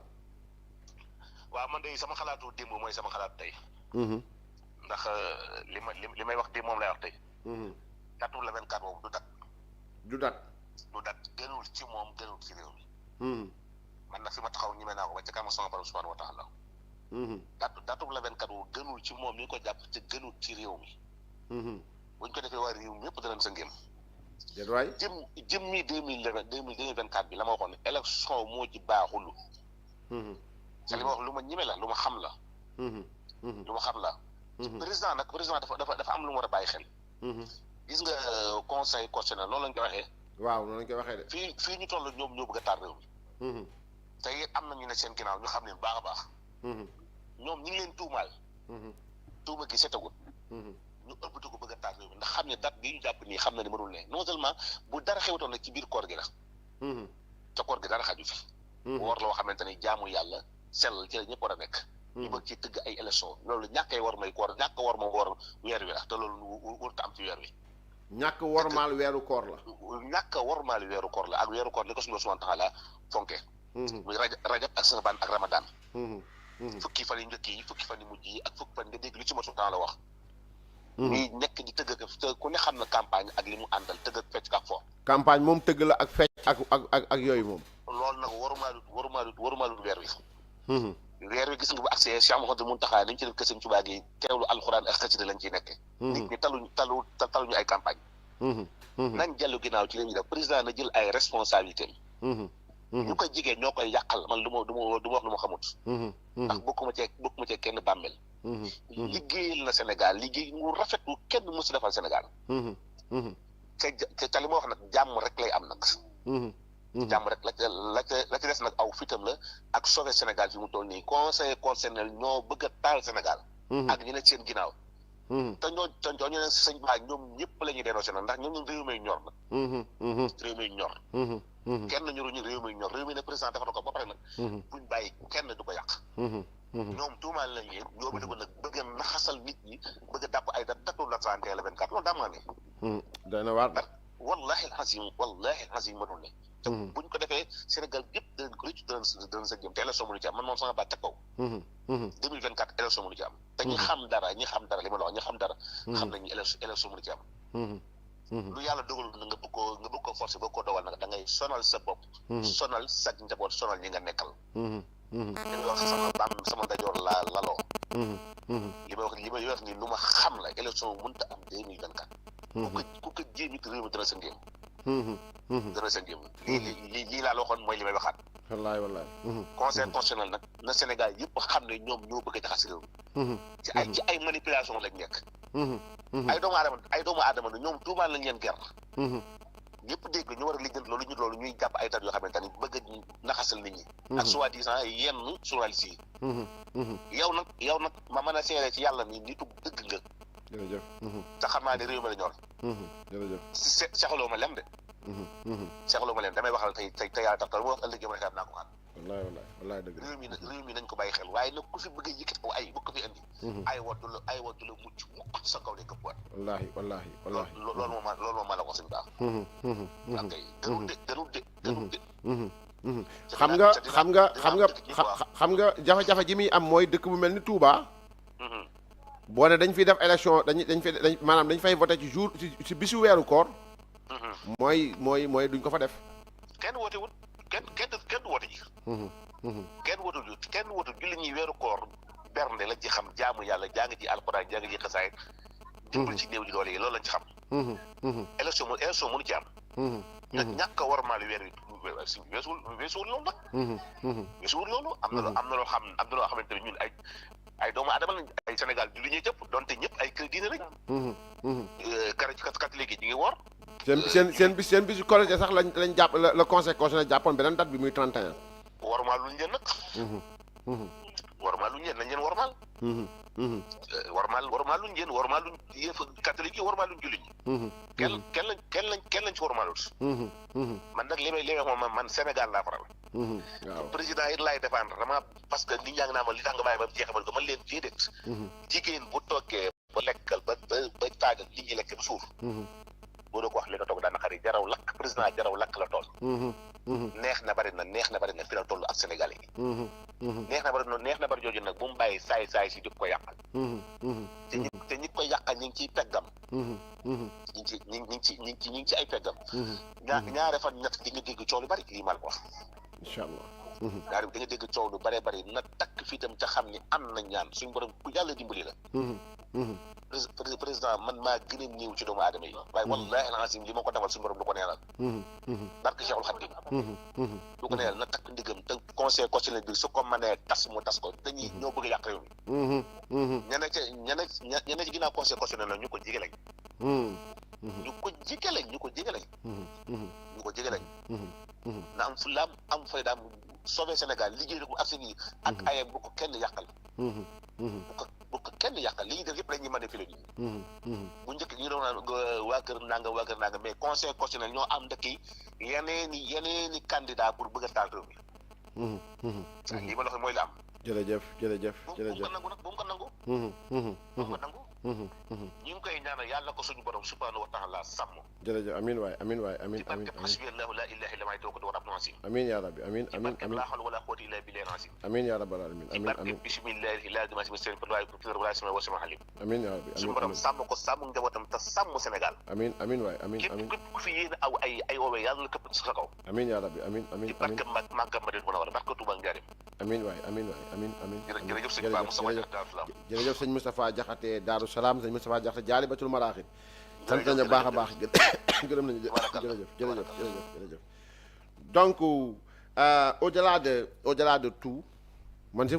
waaw man de sama xalaatu démb mooy sama xalaat tey. ndax li may wax démb moom lay wax tey. datu la 24 boobu du dat gënul ci moom gënul ci réew mi. man nag fi ma taxaw ñi mee naa ko ba ca kanam sama borom subhanahu wa taala. datu la 24 boobu gënul ci moom mi ko jàpp te gënul ci réew mi. buñ ko defee waa réew mi yëpp danañ sa ngëm. déet waay jëmmi 2024 bi la ma waxoon ne élection moo ci baaxul. te li ma wax lu ma ñime la lu ma xam la. lu ma xam la. président dafa am lu mu war a bàyyi xel. gis nga conseil constitutionnel noonu lañ ko waxee. waaw noonu lañ koy waxee de. fii ñu toll ñoom ñoo bëgg a taal réew mi. te it am na ñu ne seen ginnaaw ñu xam ne bu baax a baax. ñoom ñu ngi leen tuumaal. tuuma gi setagul. ñu ëppatu ko bëgg a taal réew mi ndax xam ne date bii ñu jàpp nii xam na ne mënul ne non seulement bu dara xewatoon nag ci biir koor gi la. te koor gi dara xaju fi. woor loo xamante ni jaamu yàlla sell ci la ñëpp war a nekk. ñu bëgg ci tëgg ay élection loolu ñàkkee war may koor ñàkk war ma woor weer wi la te loolu warut am ci weer wi. ñàkk wormaal weeru koor la. ñàkk wormaal weeru koor la ak weeru koor li ko suñu subhanahu wa taala fonke. muy rajab ak saxbaan ak ramadan. fukki fan yu njëkk yi fukki fan yu mujj yi ak fukki fan nga dégg li ci matu temps la wax. ñuy nekk di tëgg ak ku ne xam na campagne ak li mu àndal tëgg ak fecc ak fo. campagne moom tëgg la ak fecc ak yooyu moom. loolu nag warumaalut weer wi. weer wi gis nga bu accès Cheikh Mouhamadou Mountakha dañ ci def kësam Tuubaa gi teewlu alxuraan ak xasida lañ ciy nekke. nit ñi taluñu ay campagne. nañ dellu ginnaaw ci li ñuy def président na jël ay responsabilités ñu koy jigéen ñoo koy yàqal man du ma wax lu ma xamut. ndax bokkuma cee kenn bàmmeel. liggéeyal na Sénégal liggéey mu rafetlu kenn mësu defal Sénégal. te li ma wax nag jàmm rek lay am nag. jàmm rek la ca des nag aw fitam la ak sauver Sénégal fi mu toll nii conseil constitutionnel ñoo bëgg a taal Sénégal. ak ñi nekk seen ginnaaw. te ñoo ne sëñ Ba ñoom ñëpp la ñuy dénoncé nag ndax ñoom réew mi ñor nag. réew mi ñor. kenn ñoruñu réew mi ñor réew mi ne président dafa na ko ba pare nag. buñ bàyyi kenn du ko yàq. ñoom tuumaal nañ leen ñoo bi ko nag bëgg a naxasal nit ñi bëgg a dàpp ay datu la 31 la 24 loolu daa maa ne. doy na waar. wallahi alazim mënul ne. te buñ ko defee Sénégal yëpp danañ ko rëcc danañ sa jëm te élection mënu ci am man moom sama baat teg kaw. 2024 élection mënu ci am. te ñi xam dara li ma la wax ñi xam dara. xam nañ élection mënu ci am. lu yàlla dogal na nga bëgg ko forcer bëgg ko dogal nag da ngay sonal sa bopp. sonal sa njaboot sonal ñi nga nekkal. li wax sama ndajoor laloo. li may wax ni lu ma xam la élection mënta am 2024. ku ko jéem it réew mi dana sa ngéem. dana sa ngéem lii laa la waxoon mooy li may waxaat. wallaay. conseil constitutionnel nag na Sénégal yëpp xam ne ñoom ñoo bëgg a jaxase réew mi. ci ay manipulation lañ nekk. ay doomu aadama ne ñoom tuumaal nañ leen ger. ñëpp dégg ñu war a lijjanti loolu ñuy jàpp ay tat yoo xamante ni bëgg a naxasal nit ñi. ak soi-disant yenn journalistes yi. yow nag ma mën a seere ci yàlla ni nitu dëgg nga. jërëjëf. te xam naa ne réew mi la ñor. jërëjëf. seexaloo ma lem de. seexaloo ma lem damay waxal tey yàlla tax lu ma wax ëllëg ma xam naa ko xam. wallaay dëgg réew mi nañ ko bàyyi xel waaye nag ku fi bëgg a yëkkat aw ay bu ko fi andi. ay waddu la mucc mukk sa kaw de këpp waat. wallaahi. loolu moom ma la ko suñu baax. ok gënul de. xam nga jafe-jafe ji muy am mooy dëkk bu mel ni Touba. boo ne dañ fiy def élection dañ fay voté ci jour ci bisu weeru koor. mooy duñ ko fa def. kenn woote wut kenn du woote ji. kenn woote julli ñuy weeru koor bernde lañ ci xam jaamu yàlla jaa ngi ci alxuraan jaa ngi ci xasaay. dimbali ci néew ji doole yi loolu lañ ci xam. élection mënu ci am. ñàkk a warmaal weer wi weesuwul loolu nag. weesuwul loolu am na loo xamante ne ñun ay doomu aadama lañ ay Sénégal du li ñuy jëpp donte ñëpp ay kër diine lañ. catholique yi ñu ngi woor. seen bisu Korité sax lañ jàpp la conseil constitutionnel jàppoon beneen date bi muy 31. warmaal luñ leen nag. warmaal luñ leen nañ leen warmaal. warmaal luñ leen warmaal luñ yëf catholique yi warmaal luñ jullit ñi. kenn lañ ci warmaalul. man nag li may moom man Sénégal laa faral. waaw président it laay défendre parce que nit ñaa ngi naa ma li tax nga bàyyi ba jeexamal ko man leen déedéet. jigéen bu toogee ba lekkal ba taagal nit ñi lekk ba suur. boo doo ko wax li nga toog daan naqari jaraw lakk président jaraw lakk la toll. neex na bari na fi la toll ak Sénégalais yi. neex na bari jooju nag bu mu bàyyi saay si di ko yàqal. te ñi koy yàqal ñu ngi ciy peggam. ñu ngi ci ay peggam. ñaare fan ñett di nga dégg coow lu bari lii mal ko wax. incha allah. daal di nga dégg coow lu bari na takk fii tam ca xam ni am na ñaan suñu borom ku yàlla dimbali la. président man maa gën a néew ci doomu aadama yi waaye wallahi alazim li ma ko defal suñu borom du ko neenal. barke Cheikhul Khadim. du ko neenal na takk ndigam te conseil constitutionnel bi su ko mënee tas mu tas ko dañuy ñoo bëgg a yàq réew mi. ñeneen ci ginnaaw conseil constitutionnel ñu ko jige lañ. ñu ko jige lañ. na am fulaam am faydaam sauver Sénégal liggéey rek mu ak yi ak ayam bu ko kenn yàqal. bu ko kenn yàqal li ñuy def yëpp dañuy manipuler nit ñi. bu njëkk ñu doon naan waa kër nanga mais conseil constitutionnel ñoo am ndëkk yi yeneeni candidat pour bëgg a taal réew mi. lii ma la wax mooy la am. jërëjëf. bu mu ko nangu nag bu mu ko nangu. ñu ngi koy ñaanal yàlla ko suñu borom subhanahu wa taala sàmm. jërëjëf amiin waay amiin. hasbiyallahu la ilaha illa huwa tawakkal wa rabbul azim. amiin yaa rabbi amiin. la hawla wala quwwata illa billahi al-azim. amiin yaa rabbal alamin amiin. bismillahi la dama si seen fadwaay ko fiir wala sama wa sama halim. amiin yaa rabbi suñu borom sàmm ko sàmm njabootam te sàmm Sénégal. amiin waay amiin. képp ku fi yéen aw ay woowee yàlla la këpp sa kaw. amiin yaa rabbi amiin. ci barke Màkka Madina Munawwara barke Tuuba Njaaréem. amiin waay amiin. jërëjëf sëñ Moustapha Diakhaté Daaru Salaam sëñ Moustapha Diakhaté Jaalibatul Maraaxib sant nañu baax a baax gërëm nañu jërëjëf donc au-delà de tout man je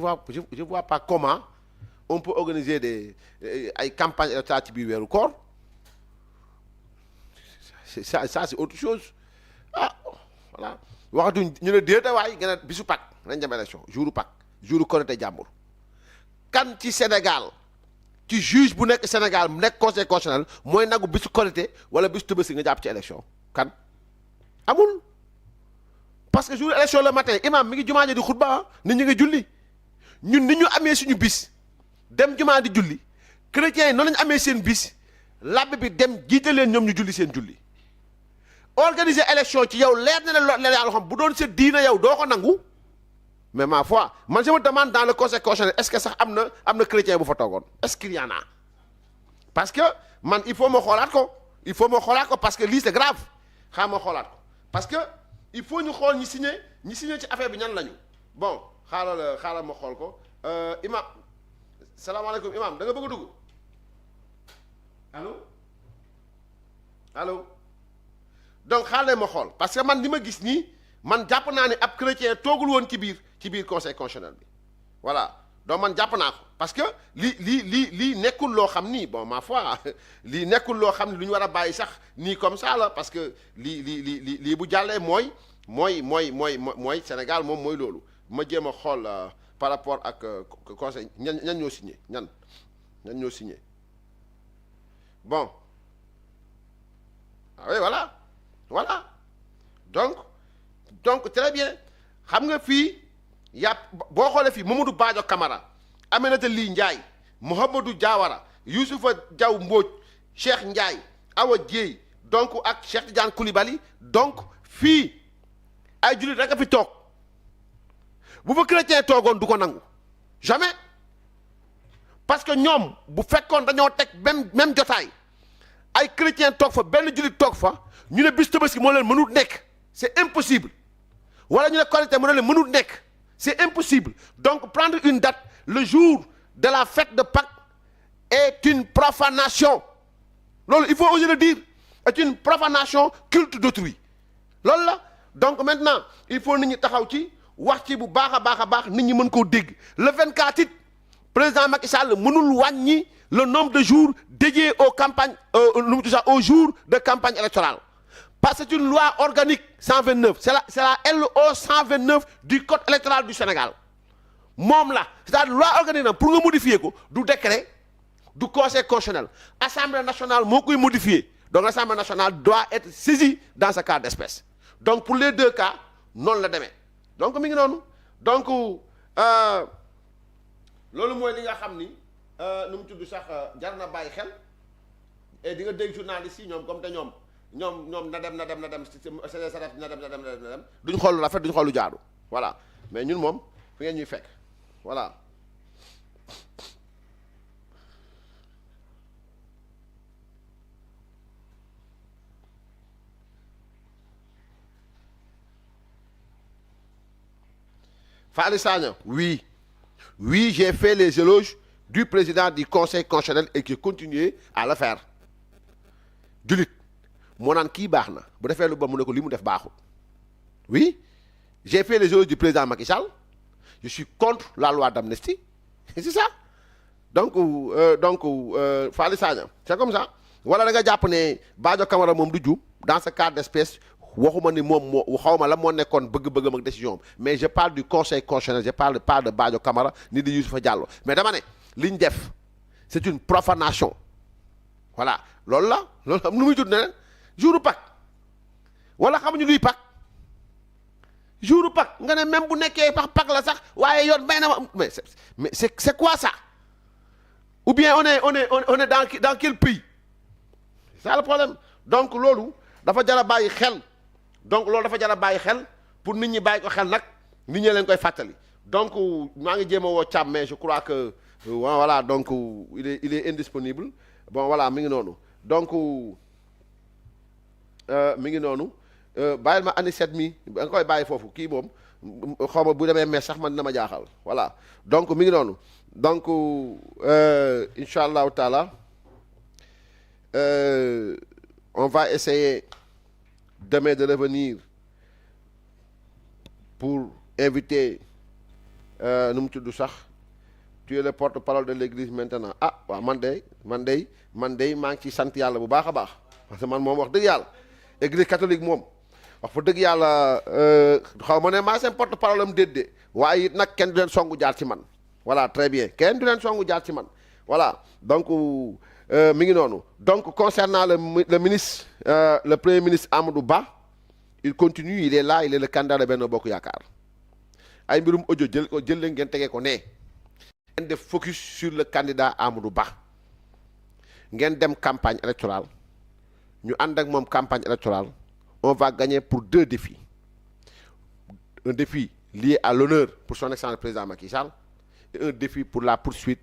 vois pas comment on peut organiser ay campagnes électorales ci biir weeru koor ça c'est autre chose voilà waxatuñ ñu ne déeta waay gën a bisu Pâques nañ dem élection jouru Pâques jouru Korité jàmbur kan ci Sénégal ci juge bu nekk Sénégal mu nekk conseil constitutionnel mooy nangu bisu Korité wala bisu Tabaski nga jàpp ci élection kan amul parce que jour élection le matin imam mi ngi jumaa ji di xutba nit ñi nga julli ñun ni ñu amee suñu bis dem jumaa di julli chrétiens yi noonu lañu amee seen bis labbe bi dem jiite leen ñoom ñu julli seen julli organiser élection ci yow leer na la yàlla xam bu doon sa diina yow doo ko nangu mais ma foi man je me demande dans le conseil constitutionnel est-ce que sax am na chrétien bu fa toogoon est-ce qu'il y en a parce que man il faut ma xoolaat ko parce que lii c'est grave xaaral ma xoolaat ko parce que il faut ñu xool ñi signé ci affaire bi ñan lañu bon xaaral ma xool ko imam salaamaaleykum imam da nga bëgg a dugg allo donc xaaral ma xool parce que man li ma gis nii man jàpp naa ne ab chrétien toogul woon ci biir conseil constitutionnel bi voilà donc man jàpp naa ko parce que lii nekkul loo xam ni bon ma foi lii nekkul loo xam ni lu ñu war a bàyyi sax nii comme ça la parce que lii bu jàllee mooy Sénégal moom mooy loolu ma jéem a xool par rapport ak conseil ñan ñoo signé ñan ñoo signé bon ah oui voilà donc très bien xam nga fii boo xoolee fii Mamadou Badio Camara Aminata Ly Ndiaye Mouhamadou Diawara Youssoufa Diaw Mbodj Cheikh Ndiaye Awa Dieye donc ak Cheikh Tidiane Koulibaly donc fii ay jullit rek a fi toog bu fa chrétien toogoon du ko nangu jamais parce que ñoom bu fekkoon dañoo teg même jotaay ay chrétien toog fa benn jullit toog fa ñu ne bis Tabaski moo leen mënul nekk c'est impossible wala ñu ne Korité moo leen mënul nekk c'est impossible donc prendre une date le jour de la fête de Pâques est une profanation loolu il faut oser le dire est une profanation culte d'autrui loolu la donc maintenant il faut nit ñi taxaw ci wax ci bu baax a baax nit ñi mën koo dégg le 24 it président Macky Sall mënul wàññi le nombre de jours dédiés aux campagnes aux jours de campagne électorale parce que c'est une loi organique 129 c'est la LO 129 du code électoral du Sénégal moom la c'est-à-dire loi organique na pour nga modifier ko du décret du conseil constitutionnel assemblée nationale moo koy modifier donc l'assemblée nationale doit être saisie dans ce cas d'espèce donc pour les deux cas noonu la demee donc mi ngi noonu donc loolu mooy li nga xam ni nu mu tudd sax jar na bàyyi xel et di nga dégg journaliste yi ñoom comme te ñoom na dem c'est na dem duñ xool lu rafet duñ xool lu jaadu voilà mais ñun moom fi ngeen ñuy fekk voilà. Fally Sagna, oui, j'ai fait les éloges du président du conseil constitutionnel et qui continue à le faire. Julit moo naan kii baax na bu defee lu ba mu ne ko li mu def baaxul oui j'ai fait les éloges du président Macky Sall je suis contre la loi d'amnistie c'est ça donc Fally Sagna c'est comme ça wala da nga jàpp ne Badio Camara moom du juum dans ce cas d'espèce waxuma ni moom moo xawma la moo nekkoon bëgg-bëggam ak décision mais je parle du conseil constitutionnel je parle pas de Badio Camara ni de Youssoufa Diallo mais dama ne li ñu def c'est une profanation voilà loolu am nu muy jut ne leen jouru Pâques wala xamuñu luy Pâques jouru Pâques nga ne même bu nekkee Pâques la sax waaye yoon may na ma mais c'est quoi ça ou bien on est dans quel pays c'est ça le problème donc loolu dafa jar a bàyyi xel pour nit ñi bàyyi ko xel nag nit ñi leen koy fàttali donc maa ngi jéem a woo Thiam mais je crois que voilà donc il est indisponible bon voilà mi ngi noonu donc mi ngi noonu bàyyil ma Anicette mi nga koy bàyyi foofu kii moom xaw ma bu demee mes sax man na ma jaaxal voilà donc mi ngi noonu donc incha allahu taala on va essayer demain de revenir pour inviter nu mu tudd sax tu es le porte-parole de l'église maintenant ah waaw man de maa ngi ciy sant yàlla bu baax a baax parce que man moom wax dëgg yàlla église catholique moom wax fa dëgg yàlla xaw ma ne maa seen porte parole am déedéet waaye it nag kenn du leen songu jaar ci man voilà très bien kenn du leen songu jaar ci man voilà donc mi ngi noonu donc concernant le ministre le premier ministre Amadou Ba il continue il est là il est le candidat de Benno Bokk Yaakaar ay mbirum audio jël leen ngeen tegee ko ne ngeen def focus sur le candidat Amadou Ba ngeen dem campagne électorale ñu ànd ak moom campagne électorale on va gagner pour 2 défis un défi lié à l'honneur pour son excellence président Macky Sall et un défi pour la poursuite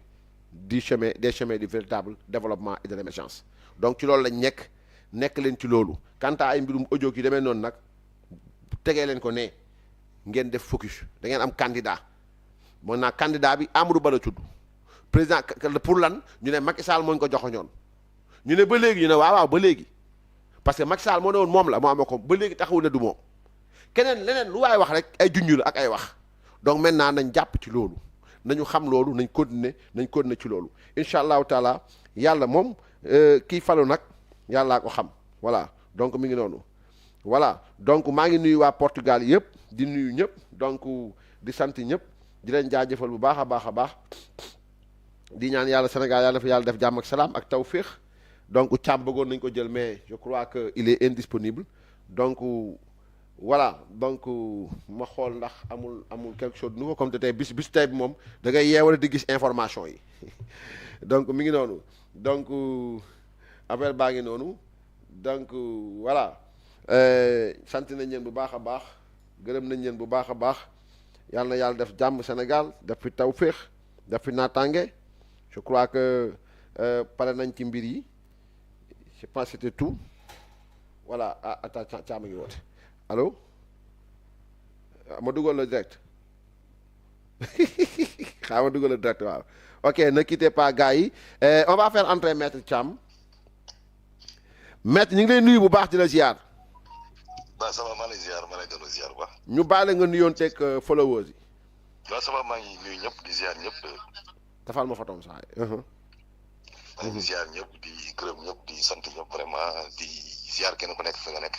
des chemins du véritable développement et de l'émergence donc ci loolu lañ nekk leen ci loolu quant à ay mbirum audio ki demee noonu nag tegee leen ko ne ngeen def focus da ngeen am candidat moo naa candidat bi Amadou Ba la tudd président pour lan ñu ne Macky Sall moo ñu ko joxoñoon ñu ne ba léegi ñu ne waaw ba léegi parce que Macky Sall moo ne woon moom la moo ama ko ba léegi taxawul ne du moom keneen leneen lu waay wax rek ay junj la ak ay wax donc maintenant nañ jàpp ci loolu nañu xam loolu nañ continuer ci loolu incha allahu taala yàlla moom kii falu nag yàllaa ko xam voilà donc mi ngi noonu voilà donc maa ngi nuyu waa Portugal yëpp di nuyu ñëpp donc di sant ñëpp di leen jaajëfal bu baax a baax di ñaan yàlla Sénégal yàlla dafa yàlla def jàmm ak salaam ak tawféex donc Thiam bëggoon nañ ko jël mais je crois que il est indisponible donc voilà donc ma xool ndax amul quelque chose de nouveau comme te tey bis tey bi moom da ngay yeewale di gis information yi donc mi ngi noonu donc affaire baa ngi noonu donc voilà sant nañ leen bu baax a baax gërëm nañ leen bu baax a baax yàlla na yàlla def jàmm Sénégal def fi tawféex def fi naataange je crois que pare nañ ci mbir yi je pense que c'était tout voilà attends caama ngi woote allo ma dugal la direct xaaral ma dugal la direct waaw ok ne quittez pas gars yi on va faire entrer maître Thiam maître ñu ngi lay nuyu bu baax di la ziar. waaw ça va maa ngi lay ziar maa ngi lay delloo ziar bu baax. ñu baale nga nuyoon teg followers yi. waaw ça va maa ngi nuyu ñëpp di ziar ñëpp. tafal ma fotoom saa yi. maa ngi ziar ñëpp di gërëm ñëpp di sant ñëpp vraiment di ziar kenn ku nekk fi nga nekk.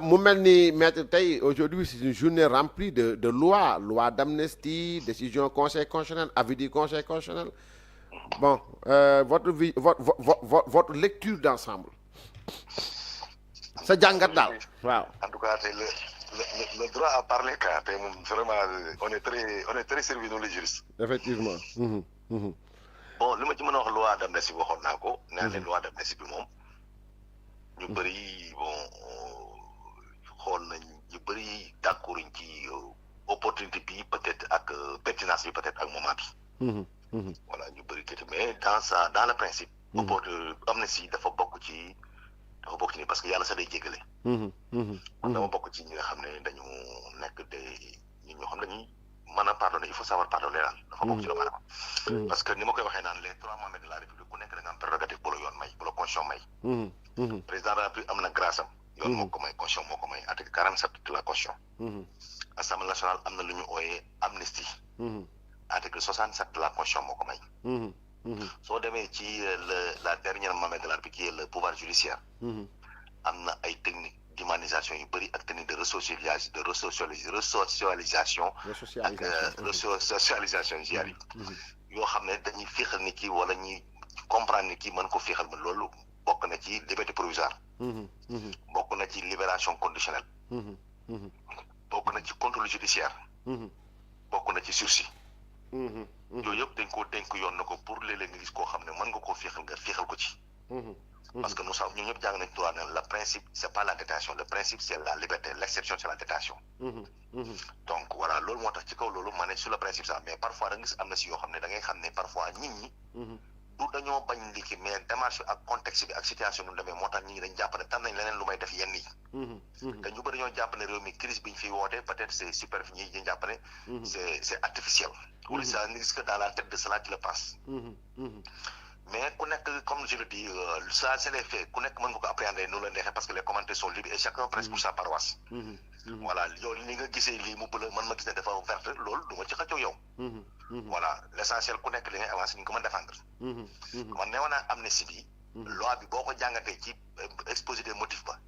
mu mel ni maître tey aujourd'hui c'est une journée remplie de loi d'amnistie décision conseil constitutionnel avis du conseil constitutionnel bon votre lecture d'ensemble sa jàngat daal waaw. en tout cas tey le droit à parler quoi tey moom vraiment on est très servi nous les juristes. effectivement. bon li ma ci mën a wax loi d'amnistie waxoon naa ko. nee leen loi d'amnistie bi moom. ñu bëri bon xool nañ ñu bëri d'accord ci opportunité bi peut-être ak pertinence bi peut-être ak moment bi. voilà ñu bëri kii mais dans le principe. amnistie dafa bokk ci nii parce que yàlla sax day jéggale. man dama bokk ci ñi nga xam ne dañu nekk ñi ñoo xam ne dañuy mën a pardonner il faut savoir pardonner daal. dafa bokk ci doomu aadama. parce que ni ma koy waxee naan les 3 membres de la République ku nekk da nga am prérogative bu la yoon may bu la constitution may. président de la République am na grâce am. yoon moo ko may constitution moo ko may article 47 de la constitution. assemblée nationale am na lu ñu ooyee amnistie. article 67 de la constitution moo ko may. soo demee ci la dernière membre de la République qui est le pouvoir judiciaire. am na ay techniques d'humanisation yu bëri ak technique de resocialisation ak resocialisation jiar yi. yoo xam ne dañuy féexal nit ki wala ñuy comprendre nit ki mën ko féexal ba loolu bokk na ci liberté provisoire. bokk na ci libération conditionnelle. bokk na ci contrôle judiciaire. bokk na ci sursis. yooyu yëpp dañ koo dénk yoon na ko pour léeg-léeg nga gis koo xam ne mën nga koo féexal nga féexal ko ci. parce que nous savons ñun ñëpp jàng nañ droit ne le principe c'est pas la détention le principe c'est la liberté l'exception c'est la détention. donc voilà loolu moo tax ci kaw loolu ma ne sur le principe ça mais parfois da nga gis am na si yoo xam ne da ngay xam ne parfois nit ñi. du dañoo bañ ndiki mais démarche bi ak contexte bi ak situation bi mu demee moo tax nit ñi dañ jàpp ne tam nañ leneen lu may def yenn yi. te ñu bëri ñoo jàpp ne réew mi crise bi ñu fiy woote peut-être c'est superficiel ñi jàpp ne. c'est artificiel. wala ça n'existe que dans la tête de cela qui le pense. mais ku nekk comme je le dis ça c'est les faits ku nekk mën nga ko appréhender nu la neexee parce que les commentaires sont libres et chacun prêche pour sa paroisse. voilà yow li nga gisee lii mu bëla man ma gis ne dafa verte loolu du ma ci xëccoo yow. voilà l'essentiel ku nekk li ngay avancer ni nga ko mën défendre. man newoon naa amnistie bi loi bi boo ko jàngatee ci exposé des motifs ba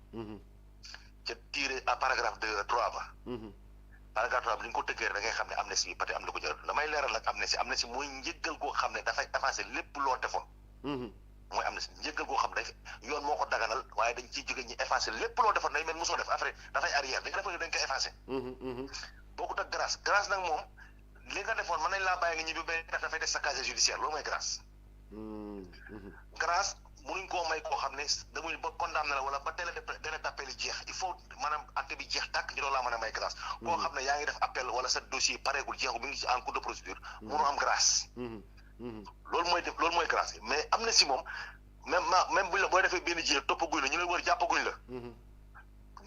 ca tiré à paragraphe de 3 ba paragraphe 3 bi li nga ko tëggee da ngay xam ne amnistie bi peut-être am na ko jël damay leeral nag amnistie mooy njëggal goo xam ne dafay effacer lépp loo defoon mooy amnistie njëggal goo xam ne yoon moo ko daganal waaye dañ ciy jóge ñi effacer lépp loo defoon day mel mosoo def après dafay arrière li nga defoon dañ koy effacer bokkut ak grâce nag moom li nga defoon mën nañ laa bàyyi nga ñibbi ba dafay des sa casier judiciaire loolu mooy grâce grâce mënuñ koo may koo xam ne damuy ba condamné la wala ba délai d'appel yi jeex il faut maanaam acte bi jeex tàkk ñu doon laa mën a may grâce koo xam ne yaa ngi def appel wala sa dossier pareegul jeexu bi ngi ci en cours de procédure mënoo am grâce loolu mooy grâce mais amnistie moom même buñ la booy defee benn jéeg toppaguñ la ñu lay wër jàppaguñ la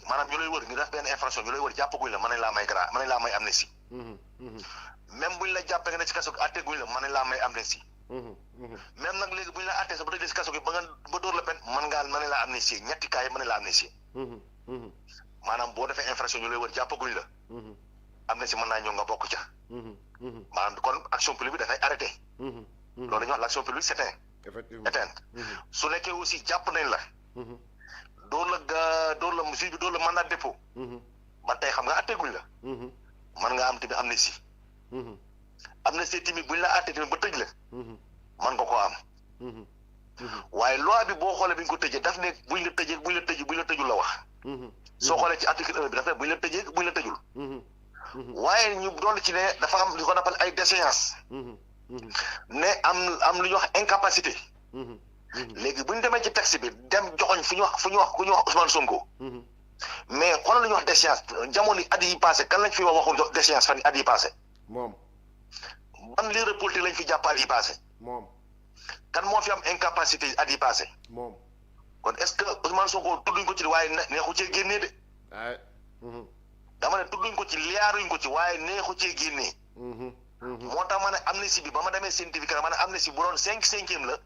maanaam ñu lay wër ñu def benn infraction ñu lay wër jàppaguñ la mën nañ laa may grâce mën nañ laa may amnistie même buñ la jàppee nga ne ci kaso gi atteguñ la mën nañ laa may amnistie même nag léegi bu ñu la attee sax ba tëjee si kaso gi ba dóor la pen mën nañ laa amnistie ñetti cas yi mën nañ laa amnistie maanaam boo defee infraction ñu lay wër jàppaguñ la amnistie mën naa ñëw nga bokk ca maanaam kon action publique bi dafay arrêté loolu dañuy wax l'action publique c'est éteinte su nekkee aussi jàpp nañ la dóor la juge bi dóor la mandat de dépôt ba tey xam nga atteguñ la mën nga am tamit amnistie amnistie tamit buñ la àttee tamit ba tëj la man nga koo am waaye loi bi boo xoolee bi ñu ko tëjee daf ne buñ la tëjul la wax soo xoolee ci article 1 bi daf ne buñ la tëjee buñ la tëjul waaye ñu doon ci ne dafa am li ko appelle ay déchéance ne am lu ñuy wax incapacité léegi buñ demee ci texte bi dem joxoñ fu ñu wax Ousmane Sonko mais xoolal lu ñuy wax déchéance jamono at yi passé kan lañ fi waxul déchéance fan at yi passé moom ban leader politique lañ fi jàppal yi passé moom kan moo fi am incapacité at yi passé moom kon est-ce que Ousmane Sonko tudduñ ko ci waaye neexu cee génnee de dama ne tudduñ ko ci liyaaruñ ko ci waaye neexu cee génnee moo tax ma ne amnistie bi ba ma demee scientifique ma ne amnistie bu doon 5/5 la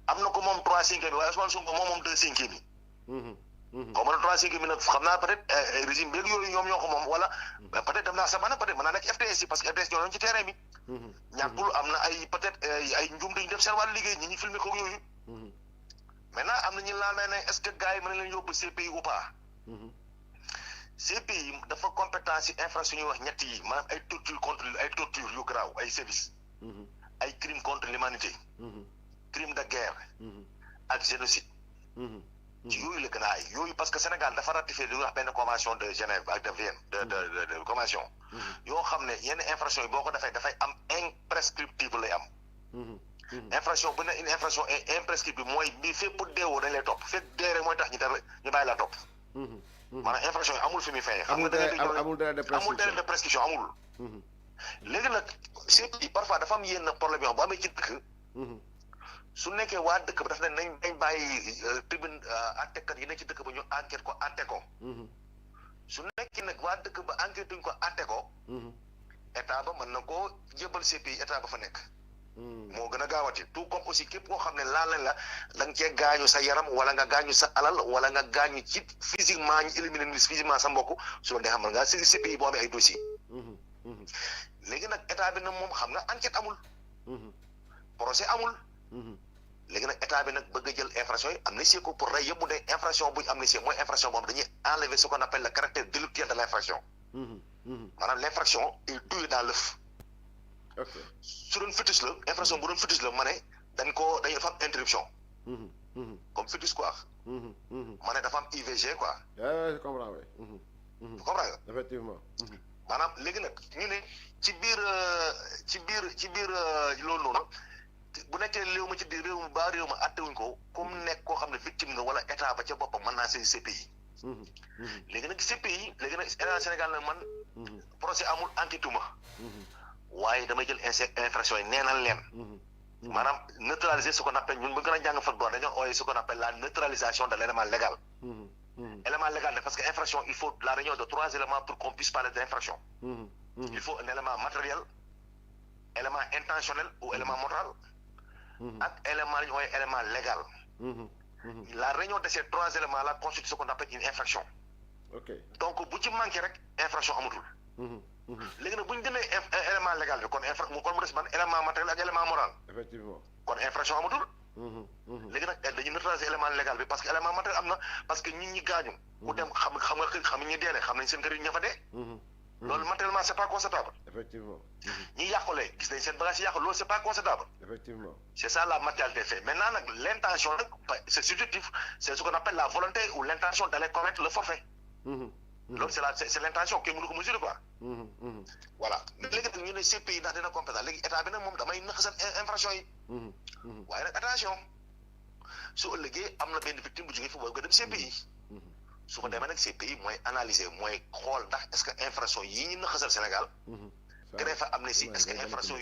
am na ko moom 3/5 bi waaye Ousmane Sonko moom 2/5 bi xaw ma ne 3/5 bi nag xam naa peut-être régime beeg yooyu ñoom ñoo ko moom wala peut-être dem naa sabana peut-être mën naa nekk FTS yi parce que FTS ñoo doon ci terrain bi ñàkkul am na ay peut-être ay njuum dañu def seen wàllu liggéey ñi ñu filmé ko yooyu maintenant am na ñu laal ne est-ce que gars yi mën na leen yóbbu CPI ou pas CPI dafa compétence yi infraction ñuy wax ñett yi maanaam ay torture yu garaaw ay sévices ay crimes contre l'humanité crime de guerre ak génocide ci yooyu la gën a ay yooyu parce que Sénégal dafa ratifié li ñuy wax benn convention de Genève ak de Vienne de convention yoo xam ne yenn infraction yi boo ko defee dafay am imprescriptible lay am infraction bu ne une infraction est imprescriptible mooy bi fépp pour deewoo dañ lay topp fekk dee rek mooy tax ñu bàyyi la topp maanaam infraction yi amul fi muy fay amul délai de prescription amul léegi nag c'est parfois dafa am yenn problème yoo xam bu amee ci dëkk su nekkee waa dëkk ba daf ne nañ bàyyi tribune àttekat yi nekk ci dëkk ba ñu enquête ko àtte ko su nekkee nag waa dëkk ba enquête duñ ko àtte ko état ba mën na koo jébal CPI état ba fa nekk moo gën a gaawati tout comme aussi képp koo xam ne laal la da nga cee gaañu sa yaram wala nga gaañu sa alal wala nga gaañu ci physiquement ñu éliminer ni physiquement sa mbokk su la neexee mën ngaa saisir CPI boo amee ay dossier léegi nag état bi nag moom xam nga enquête amul procès amul léegi nag état bi nag bëgg a jël infraction yi amnistie ko pour rey yëpp mu ne infraction buñ amnistie mooy infraction boobu dañuy enlever ce qu'on appelle le caractère délictuel de l'infraction maanaam l'infraction est tuée dans l'œuf su doon fœtus la infraction bu doon fœtus la ma ne dañuy dafa am interruption comme fœtus quoi ma ne dafa am IVG quoi je comprends comprends nga effectivement maanaam léegi nag ñu ne ci biir loolu noonu bu nekkee réew ma ci biir réew ma attewuñ ko comme nekk koo xam ne victime nga wala état ba ca boppam mën naa saisir CPI léegi nag CPI léegi nag état Sénégal nag man procès amul enquête ma waaye damay jël infraction yi neenal leen maanaam neutraliser ce qu'on appelle ñun bu gën a jàng fa droit dañoo ooyee ce qu'on appelle la neutralisation de l'élément légal élément légal parce que infraction il faut la réunion de 3 éléments pour qu'on puisse parler d'infraction il faut un élément matériel élément intentionnel ou élément moral ak élément ñu ooyee élément légal la réunion de ces 3 éléments là constitue ce qu'on appelle une infraction donc bu ci manqué rek infraction amatul léegi nag bu ñu demee élément légal bi kon mu des ban élément matériel ak élément moral effectivement kon infraction amatul léegi nag dañuy neutraliser élément légal bi parce que élément matériel am na parce que ñi gaañu ku dem xam ñi deene xam nañ seen kër yi ña fa dee loolu matériellement c'est pas constatable effectivement ñi yàqule gis nañ seen bagage yi yàqu loolu c'est pas constatable effectivement c'est ça la matérialité fait maintenant nag l'intention nag c'est subjectif c'est ce qu'on appelle la volonté ou l'intention d'aller commettre le forfait loolu c'est l'intention kenn mënu ko mesurer quoi voilà léegi nag ñu ne CPI ndax dina compétent léegi état bi nag moom damay naxasal infraction yi waaye nag attention su ëllëgee am na benn victime bu jógee fi war nga dem CPI su ko demee nag CPI mooy analyser mooy xool ndax est-ce que infraction yi ñu naxasal Sénégal créé fa amnistie est-ce que infraction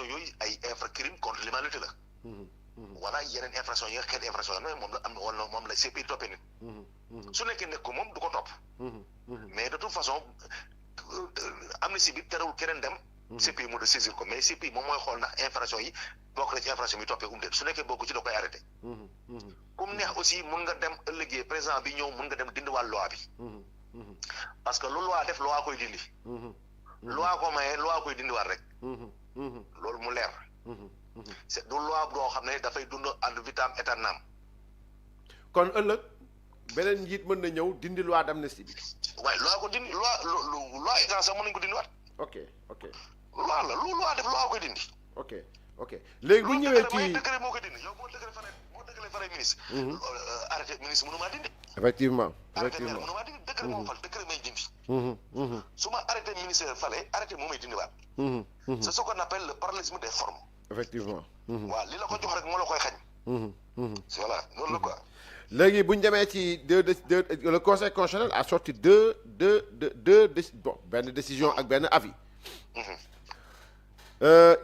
yooyu ay crime contre l'humanité la wala yeneen infraction yi nga xeeti infraction yi moom la am na wala moom la CPI toppee nit su nekkee nekk ko moom du ko topp mais de toute façon amnistie bi terewul keneen dem CPI mu de saisir ko mais CPI moom mooy xool ndax infraction yi bokk na ci infraction bi toppee déet su nekkee bokk ci da koy arrêté comme neex aussi mun nga dem ëllëgee président bi ñëw mun nga dem dindiwaat loi bi parce que lu loi def loi koy dindi loi ko maye loi koy dindiwaat rek loolu mu leer c'est du loi boo xam ne dafay dund ad vitam aeternam kon ëllëg beneen njiit mën na ñëw dindi loi d'amnistie bi waaye loi ko dindi loi état sax mën nañu ko dindiwaat ok loi la lu loi def loi koy dindi ok léegi bu ñëwee ci décret moo koy dindi yow boo décret faree ministre arrêté ministre mënu maa dindi effectivement arrêté maire mënu maa dindi décret moo fal décret may dindi su ma arrêté ministère fale arrêté moo may dindiwaat c'est ce qu'on appelle le parallélisme des formes effectivement waaw li la ko jox rek moo la koy xañ voilà noonu la quoi léegi bu ñu demee ci le conseil constitutionnel a sorti benn décision ak benn avis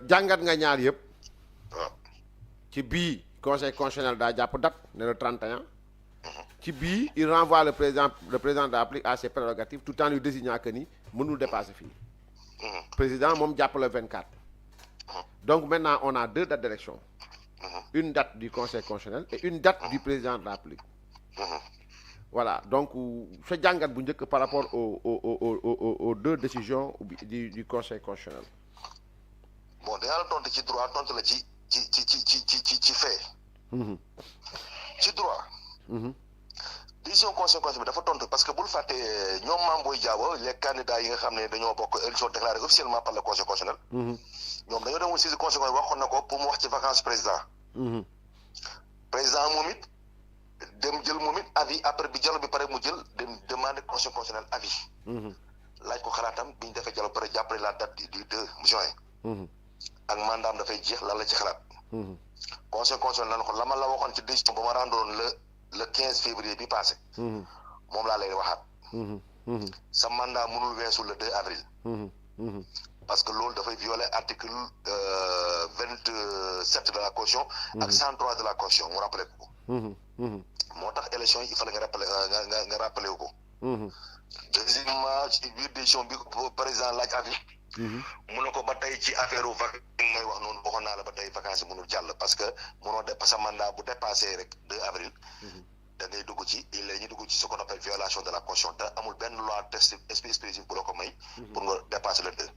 jàngat nga ñaar yëpp waaw ci bii conseil constitutionnel daa jàpp date ne le 31 ci bii il renvoie le président de la République à ses prérogatives tout en lui désignant que ni mënul dépasser fii président moom jàpp le 24 donc maintenant on a 2 dates d'élection une date du conseil constitutionnel et une date du président de la République voilà donc sa jàngat bu njëkk par rapport aux 2 décisions du conseil constitutionnel bon dinaa la tontu ci droit tontu la ci fait ci droit décision conseil constitutionnel bi dafa tontu parce que bul fàtte ñoom Mame Boye Diao les candidats yi nga xam ne dañoo bokk élection déclarée officiellement par le conseil constitutionnel ñoom dañoo demoon saisir conseil constitutionnel waxoon na ko pour mu wax ci vacances président moom it dem jël moom it avis après bi dialogue bi pare mu jël dem demander conseil constitutionnel avis laaj ko xalaatam bi ñu defee dialogue pare jàppale la date du 2 juin ak mandaam dafay jeex lan la ci xalaat conseil constitutionnel lan ko la ma la waxoon ci décision ba ma rendoon le 15 février bi passé moom laa lay waxaat sa mandat mënul weesu le 2 avril parce que loolu dafay violer article 27 de la Constitution ak 103 de la Constitution mu rappelé ko moo tax élection yi il fallait nga rappelé wu ko deuxièmement ci biir décision bi président laaj avis mu ne ko ba tey ci affaire u vacances may wax noonu waxoon naa la ba tey vacances yi mënul jàll parce que mënoo dépasser mandat bu dépassé rek 2 avril da ngay dugg ci ñu dugg ci ce qu'on appelle violation de la Constitution te amul benn loi test spécifique bu la ko may pour nga dépasser le 2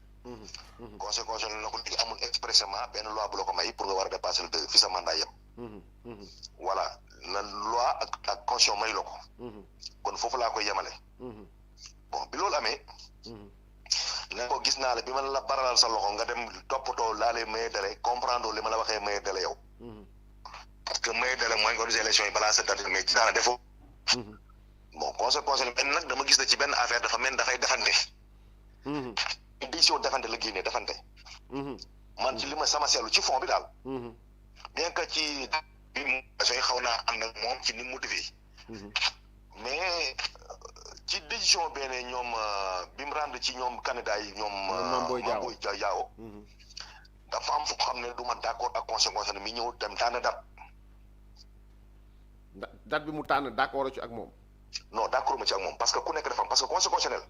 conseil constitutionnel na ko léegi amul expressément benn loi bu la ko may pour nga war a dépasser le 2 fi sa mandat yem voilà na loi ak constitution may la ko kon foofu laa koy yemale bon bi loolu amee ne ko gis naa la bi ma la baralal sa loxo nga dem toppatoo laa lay maye délai comprendre li ma la waxee maye délai yow parce que maye délai mooy nga organiser élection yi balaa sa date mais gis naa la defoo bon conseil benn nag dama gis na ci benn affaire dafa mel dafay defante décision defante la génnee defante man ci li ma sama seetlu ci fond bi daal bien que ci yi xaw naa ànd ak moom ci ni mu motivé mais ci décision benn ñoom bi mu rendre ci ñoom candidat yi ñoom Mame Boye Diao dafa am fu xam ne du ma d'accord ak conseil constitutionnel mi ñëw dem tànn date bi mu tànn d'accord ci ak moom non d'accord ma ci ak moom parce que ku nekk dafa am parce que conseil constitutionnel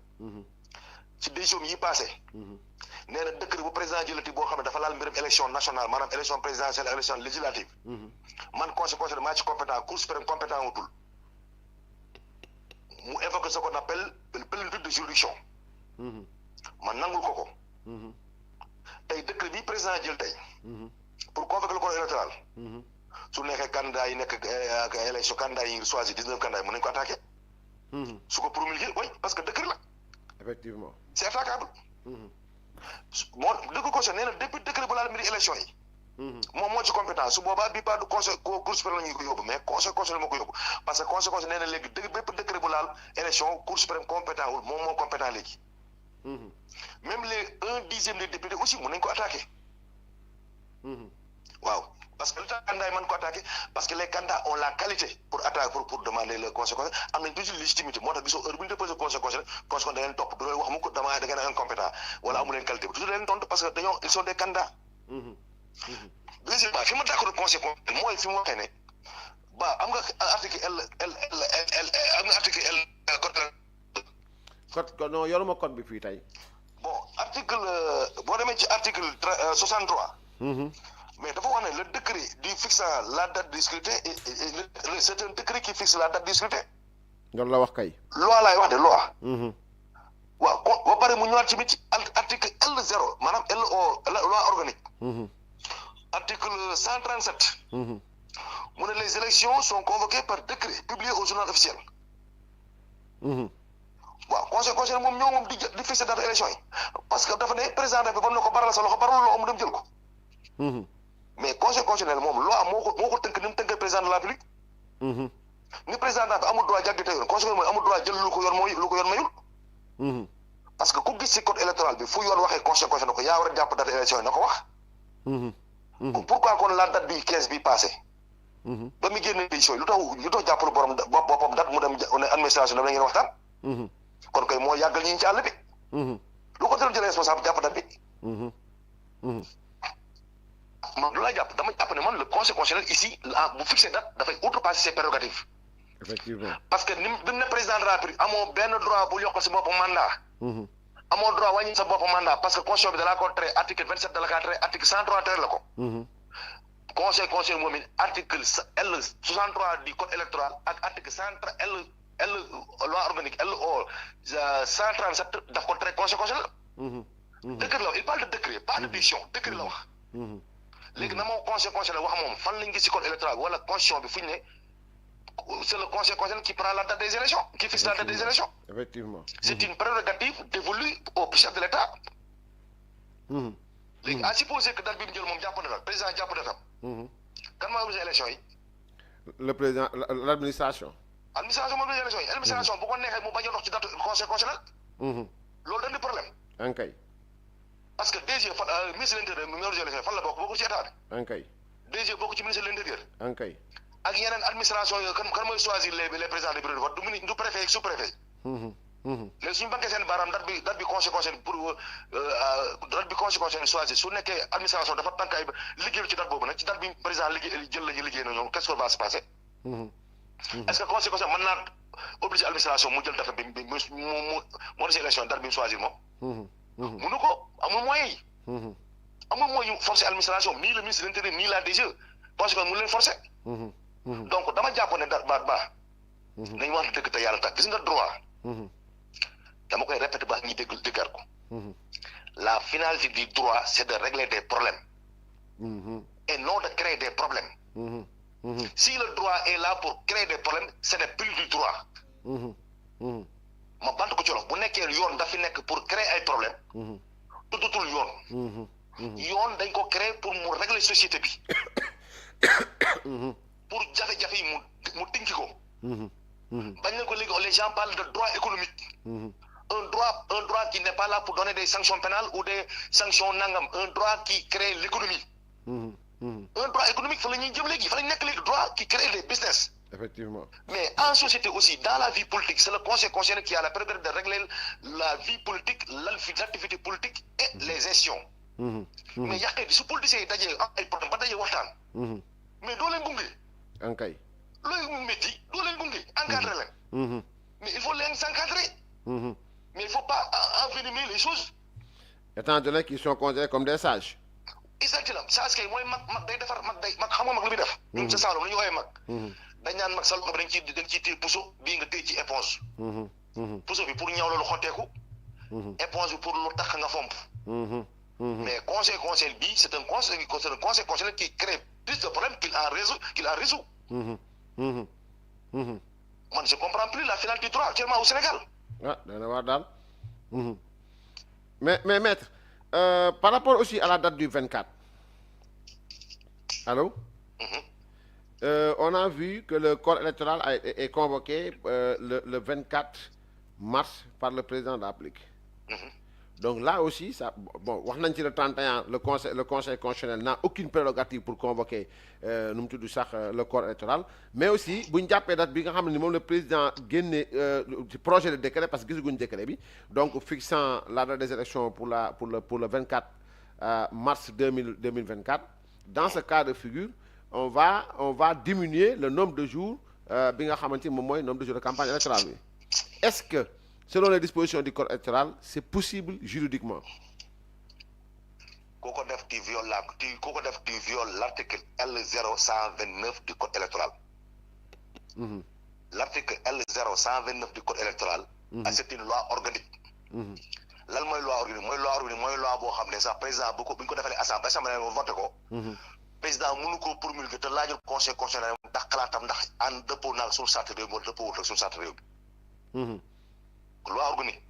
ci décision yi passé nee na décret bu président jëlati boo xam ne dafa laal mbirum élection nationale maanaam élection présidentielle élection législative man conseil constitutionnel maa ci compétent cour suprême compétent wutul mu évoque ce qu'on appelle plénitude de juridiction man nangul ko tey décret bi président jël tey pour convoquer le corps électoral électoral su nekkee candidat yi nekk élection candidat yi choisi 19 candidats yi mën nañu ko attaqué su ko promulgué oui parce que décret la effectivement c'est attaquable moo dëgg conseil nee na depuis décret bu laal mbiri élection yi moom moo ci compétence su boobaa bi pas du conseil cour suprême la ñu ko yóbbu mais conseil constitutionnel moo ko yóbbu parce que conseil constitutionnel nee na léegi dëgg bépp décret bu laal élection cour suprême compétent wul moom moo compétent léegi même les 1/10 des députés aussi mën nañu ko attaqué waaw parce que le temps candidat yi mën ko attaqué parce que les candidats ont la qualité pour attaquer pour demander le conseil constitutionnel am nañ toujours légitimité moo tax gisoo heure bu ñu déposé conseil constitutionnel da leen topp du leen wax mu ko dama da ngeen a incompétent wala amu leen qualité bi toujours da leen tontu parce que dañoo ils sont des candidats deuxièmement fi ma d'accord conseil constitutionnel mooy fi mu waxee ne ba am nga article am nga article code non yoruma code bi fii tey bon article boo demee ci article 63 mais dafa wax ne le décret du fixant la date du scrutin c'est un décret qui fixe la date du scrutin loolu la wax kay loi laay wax de loi waaw kon ba pare mu ñëwaat ci ci article L0 maanaam LO loi organique article 137 mu ne les élections sont convoquées par décret publié au journal officiel waaw conseil constitutionnel moom ñoo moom di fixé date élection yi parce que dafa ne président bi ba mu ne ko baral sa loxo baral loo mu dem jël ko mais conseil constitutionnel moom loi moo ko tënk ni mu tënkee président de la République ni président bi amul droit jàggite yoon conseil mooy amul droit jël lu ko yoon mayul parce que ku gis ci code électoral bi fu yoon waxee conseil constitutionnel ko yaa war a jàpp date élection yi na ko wax pourquoi kon la date bi 15 bi passé ba mu génne élection yi lu tax jàppalu borom boppam date mu dem administration dam la ngeen waxtaan kon koy moo yàggal ñi ci àll bi lu ko jël responsable jàpp date bi man lu laa jàpp dama jàpp ne man le conseil constitutionnel ici bu fixé date dafay outrepasser ses prérogatives effectivement parce que ni bi mu ne président de la République amoo benn droit bu yokk si bopp mandat amoo droit wàññi sa bopp mandat parce que constitution bi da la ko tere article 27 da la ko tere article 103 tere la ko conseil moom it article L 63 du code électoral ak article 103 L loi organique LO 137 daf ko tere conseil constitutionnel décret la wax il parle de décret pas de décision décret la wax léegi na moo conseil constitutionnel wax moom fan lañ gis ci code électoral wala constitution bi fu ñu ne c'est le conseil constitutionnel qui prend la date des élections qui fixe la date des élections effectivement c'est une prérogative dévolue au chef de l'État léegi à supposer que date bi mu jël moom jàpp na dal président jàpp na tam kan moo organiser élection yi le président l'administration administration moo organiser élection yi administration bu ko neexee mu bañ a dox ci date conseil constitutionnel loolu dañ di problème ankay parce que DG ministre de l'intérieur mu organiser élection yi fan la bokk bokkul ci état bi ankay DG bokk ci ministre de l'intérieur ankay ak yeneen administration yooyu kan mooy choisir les présidents des bureaux de vote du préfet ak sous-préfet léegi suñu banquee seen baaraam date bi conseil constitutionnel pour date bi conseil constitutionnel choisir su nekkee administration dafa tànk ay liggéeyul ci date boobu nag ci date bi président liggéey na ñoom qu'est-ce qui va se passer est-ce que conseil constitutionnel mën naa obligé administration mu jël date bi mu des élection date bi mu choisir moom mënu ko amul moyen yi amul moyen yu forcer administration ni le ministre de l'Intérieur ni la DG parce que mu leen forcer donc dama jàpp ne baax nañu wax dëgg te yàlla tax gis nga droit dama koy répéter ba ñuy déggaat ko la finalité du droit c'est de régler des problèmes et non de créer des problèmes si le droit est là pour créer des problèmes ce n'est plus du droit ma bant ko ci lox bu nekkee yoon dafi nekk pour créer ay problèmes tuddutul yoon dañ ko créer pour mu régler société bi pour jafe-jafe yi mu tinki ko bañ na ko léegi les gens parlent de droit économique un droit qui n'est pas là pour donner des sanctions pénales ou des sanctions nangam un droit qui crée l'économie un droit économique fa la ñuy jëm léegi fa la ñu nekk léegi droit qui crée les business effectivement mais en société aussi dans la vie politique c'est le conseil constitutionnel qui a la prérogative de régler la vie politique l'activité politique et les institutions mais yàqee bi su politiciens yi dajee am ay problème ba dajee waxtaan mais doo leen gunge ankay looy métti doo leen gunge encadrer leen mais il faut leen s'encadrer mais il faut pas envenimer les choses étant donné qu'ils sont considérés comme des sages exactement sage kay mooy mag day defar mag xam nga mag lu muy def ñun sa Saalum lu ñu woowee mag dañ naan mag sa loxo bi dañ ciy téye puso bii nga téye ci éponge puso bi pour ñaw loolu xotteeku éponge bi pour lu tax nga fomp mais conseil bi c'est un conseil constitutionnel qui crée plus de problèmes qu'il en résout. Man, je comprends plus la finale du droit actuellement au Sénégal. ah dana waar daal. mais maître par rapport aussi à la date du 24. Allô. On a vu que le corps électoral est convoqué le 24 mars par le président de la République. Donc là aussi, ça, bon, le 31, le conseil constitutionnel n'a aucune prérogative pour convoquer le corps électoral. Mais aussi, si on a date, le président a le projet de décret, parce que c'est un décret, donc fixant la date des élections pour le 24 mars 2024. Dans ce cas de figure, on va diminuer le nombre de jours, le nombre de jours de campagne électorale. Est-ce que, selon les dispositions du code électoral, c'est possible juridiquement? Tu violes l'article L0129 du code électoral. L'article L0129 du code électoral, c'est une loi organique. Lan mooy loi organique mooy loi boo xam ne sax président bu ñu ko defalee assemblée voté ko. Président mënu ko promulguer te laajul conseil constitutionnel ndax xalaatam ndax ànd dëppoo naag suñu charte réew mi wala dëppoo wut ak suñu charte réew mi. Loi organique.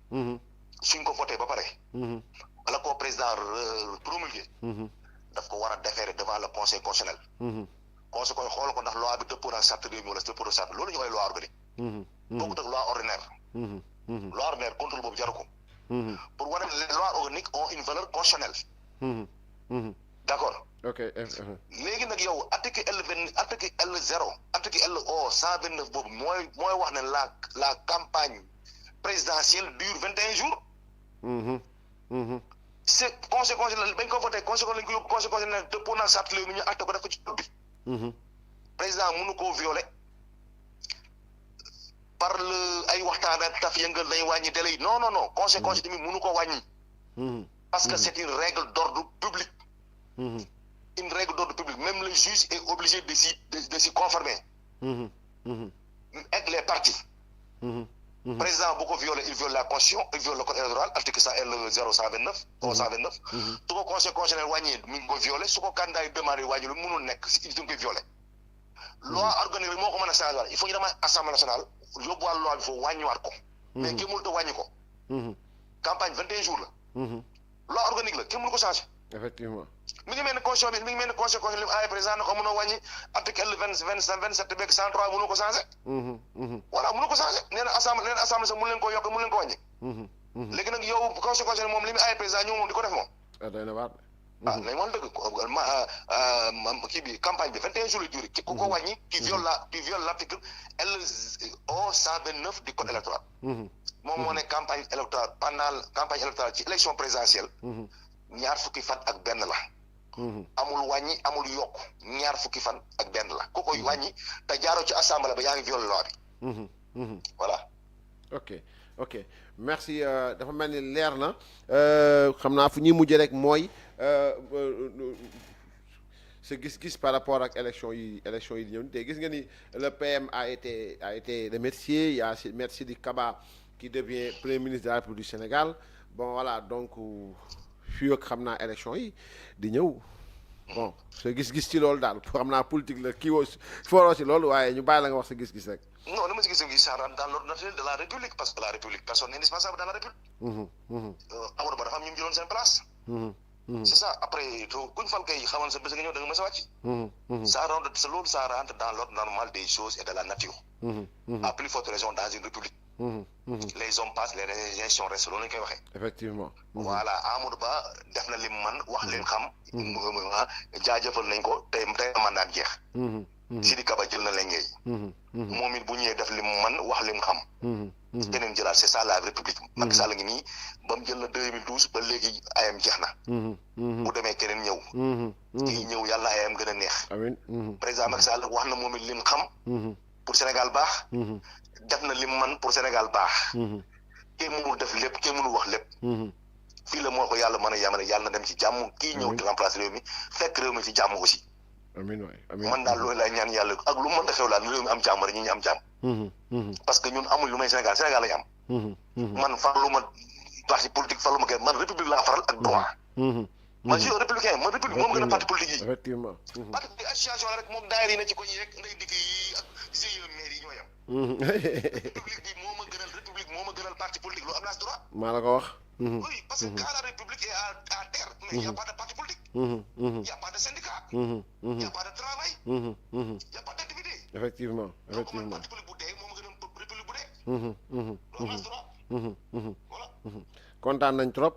suñ ko voté ba pare. bala koo président promulguer. daf ko war a déférer devant le conseil constitutionnel. conseil ko xool ko ndax loi bi dëppoo naag charte réew mi wala dëppoo naag charte loolu ñu koy loi organique. bokkut ak loi ordinaire. Loi ordinaire contrôle boobu jaru ko. Pour voir les lois organiques ont une valeur constitutionnelle. D'accord. Ok. Légui nak yow article article LO 129 bobu moy wax ne la campagne présidentielle dure 21 jours. C'est conséquence bañ ko voté conséquence lañ ko yob conséquence ne dëppoo na charte léegi ñu acté ko def ko ci bi. Président mënu ko violer par le ay waxtaan ak taf yëngal dañ wàññi délai yi non conséquence tamit mënu ko wàññi. Parce que c'est une règle d'ordre public. Une règle d'ordre public, même le juge est obligé de s'y conformer. Avec les partis. Président beaucoup viole, il viole la Constitution, il viole le code électoral, article L0129, tout le conseil constitutionnel wàññi mi ngi ko violé su ko candidat yi demandé wàññi lu mënul nekk si il koy violé. Loi organique bi moo ko mën a changer il faut ñu dem assemblée nationale yóbbuwaat loi bi foofu wàññiwaat ko. Mais kenn mënut a wàññi ko. Campagne 21 jours la. Loi organique la kenn mënu ko changer. Effectivement. Mi ngi mel ni constitution bi mi ngi mel ni constitution li ay président na ko mën a wàññi article L27 beeg 103 mënu ko changer. Voilà mënu ko changer nee na assemblée sax mënu leen ko yokk mënu leen ko wàññi. Léegi nag yow constitution moom li mu ay président ñëw moom di ko def moom. Doy na waar. nañ moon dëgg kii bi campagne bi 21 jours la durée ku ko wàññi tu violes l'article LO 129 du code électoral. Moom moo ne campagne électorale pendant campagne électorale ci élection présidentielle. ñaar fukki fan ak benn la. Amul wàññi amul yokk ñaar fukki fan ak benn la ku koy wàññi te jaaroo ci assemblée ba yaa ngi violé loi bi. Voilà. ok merci dafa mel ni leer na xam naa fu ñuy mujjee rek mooy sa gis-gis par rapport ak élection yi di ñëw te gis nga ni le PM a été remercié. Il y a Maître Sidiki Kaba qui devient premier ministre de la République du Sénégal. Bon voilà donc fii ak xam naa élection yi di ñëw bon sa gis-gis ci loolu daal xam naa politique la kii woo fooroo si loolu waaye ñu bàyyi la nga wax sa gis-gis rek. Non, dama si gis ça rentre dans l'ordre naturel de la République parce que la République personne n'est indispensable dans la République. Amadou Ba dafa am ñu jëloon seen place. C'est ça après kuñ fal kay xamal sa bés nga ñëw da nga mës a wàcc. Ça rentre dans l'ordre normal des choses et de la nature. À plus forte raison dans une République. Les hommes passent, les institutions restent loolu lañ koy waxee. Effectivement. Voilà Amadou Ba def na lim man wax leen xam. jaajëfal nañ ko tey mandat jeex. Sidiki Kaba jël na leen ngay. Moom it bu ñëwee def lim man wax lim xam. keneen jëlaat c'est ça la République. Macky Sall ngi nii ba mu jël na 2012 ba léegi ayam jeex na. bu demee keneen ñëw. kii ñëw yàlla ayam gën a neex. amiin président Macky Sall wax na moom it lim xam. pour Sénégal baax. def na lim man pour Sénégal baax. kenn mënul def lépp kenn mënul wax lépp. fii la moo ko yàlla mën a yamane yàlla na dem ci jàmm kii ñëw di remplacer réew mi fekk réew mi ci jàmm aussi. amiin waay amiin man daal loolu lay ñaan yàlla ak lu mën a xew daal réew mi am jàmm rek ñu am jàmm. parce que ñun amul lu may Sénégal lañu am. man farlu ma parti politique farlu ma kenn man république laa faral ak droit. man je suis un républicain man république moom gën a parti politique yi. effectivement. parti bi association la rek moom daayira yi na ci koñ yi rek nday dikk yi ak GIE maire yi ñoo yam. république bi moo ma gënal parti politique loolu am naa si droit. maa la ko wax. oui parce que quand la république est à terre mais y a pas de parti politique. y a pas de syndicat. y a pas de travail. y a pas d'activité. effectivement donc man parti politique bu dee moo ma gënal république bu dee. loolu am naa si droit. voilà. kontaan nañ trop.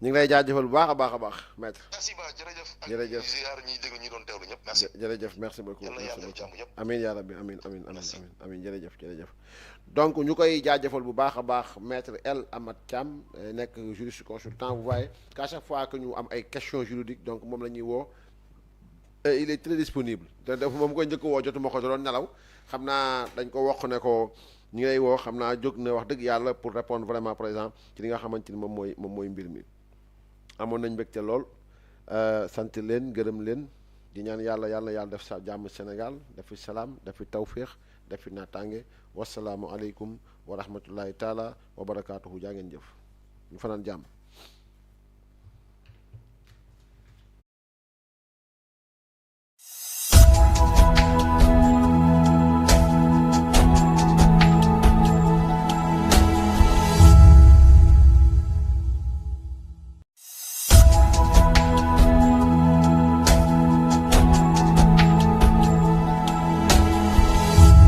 ñu ngi lay jaajëfal bu baax a baax maître. merci ba jërëjëf. jërëjëf ak ziar ñi déglu ñi doon teewlu ñëpp merci. jërëjëf merci beaucoup yal na yàlla def jàmm yëpp. amiin yaa rabbi amiin jërëjëf donc ñu koy jaajëfal bu baax a baax maître El Amath Thiam nekk juriste consultant vous voyez qu'à chaque fois que ñu am ay questions juridiques donc moom la ñuy woo il est très disponible te def moom koy njëkk woo jotuma ko da doon nelaw xam naa dañ ko wax ne ko ñu ngi lay woo xam naa jóg na wax dëgg yàlla pour répondre vraiment par exemple ci li nga xamante ni moom mooy mbir mi amoon nañ mbégte lool sant leen gërëm leen di ñaan yàlla def sa jàmm Sénégal def fi salaam def fi tawféex def fi naataange wasalaamu aleykum wa rahmatullahi taala wa barakaatuhu jaa ngeen jëf ñu fanaan jàmm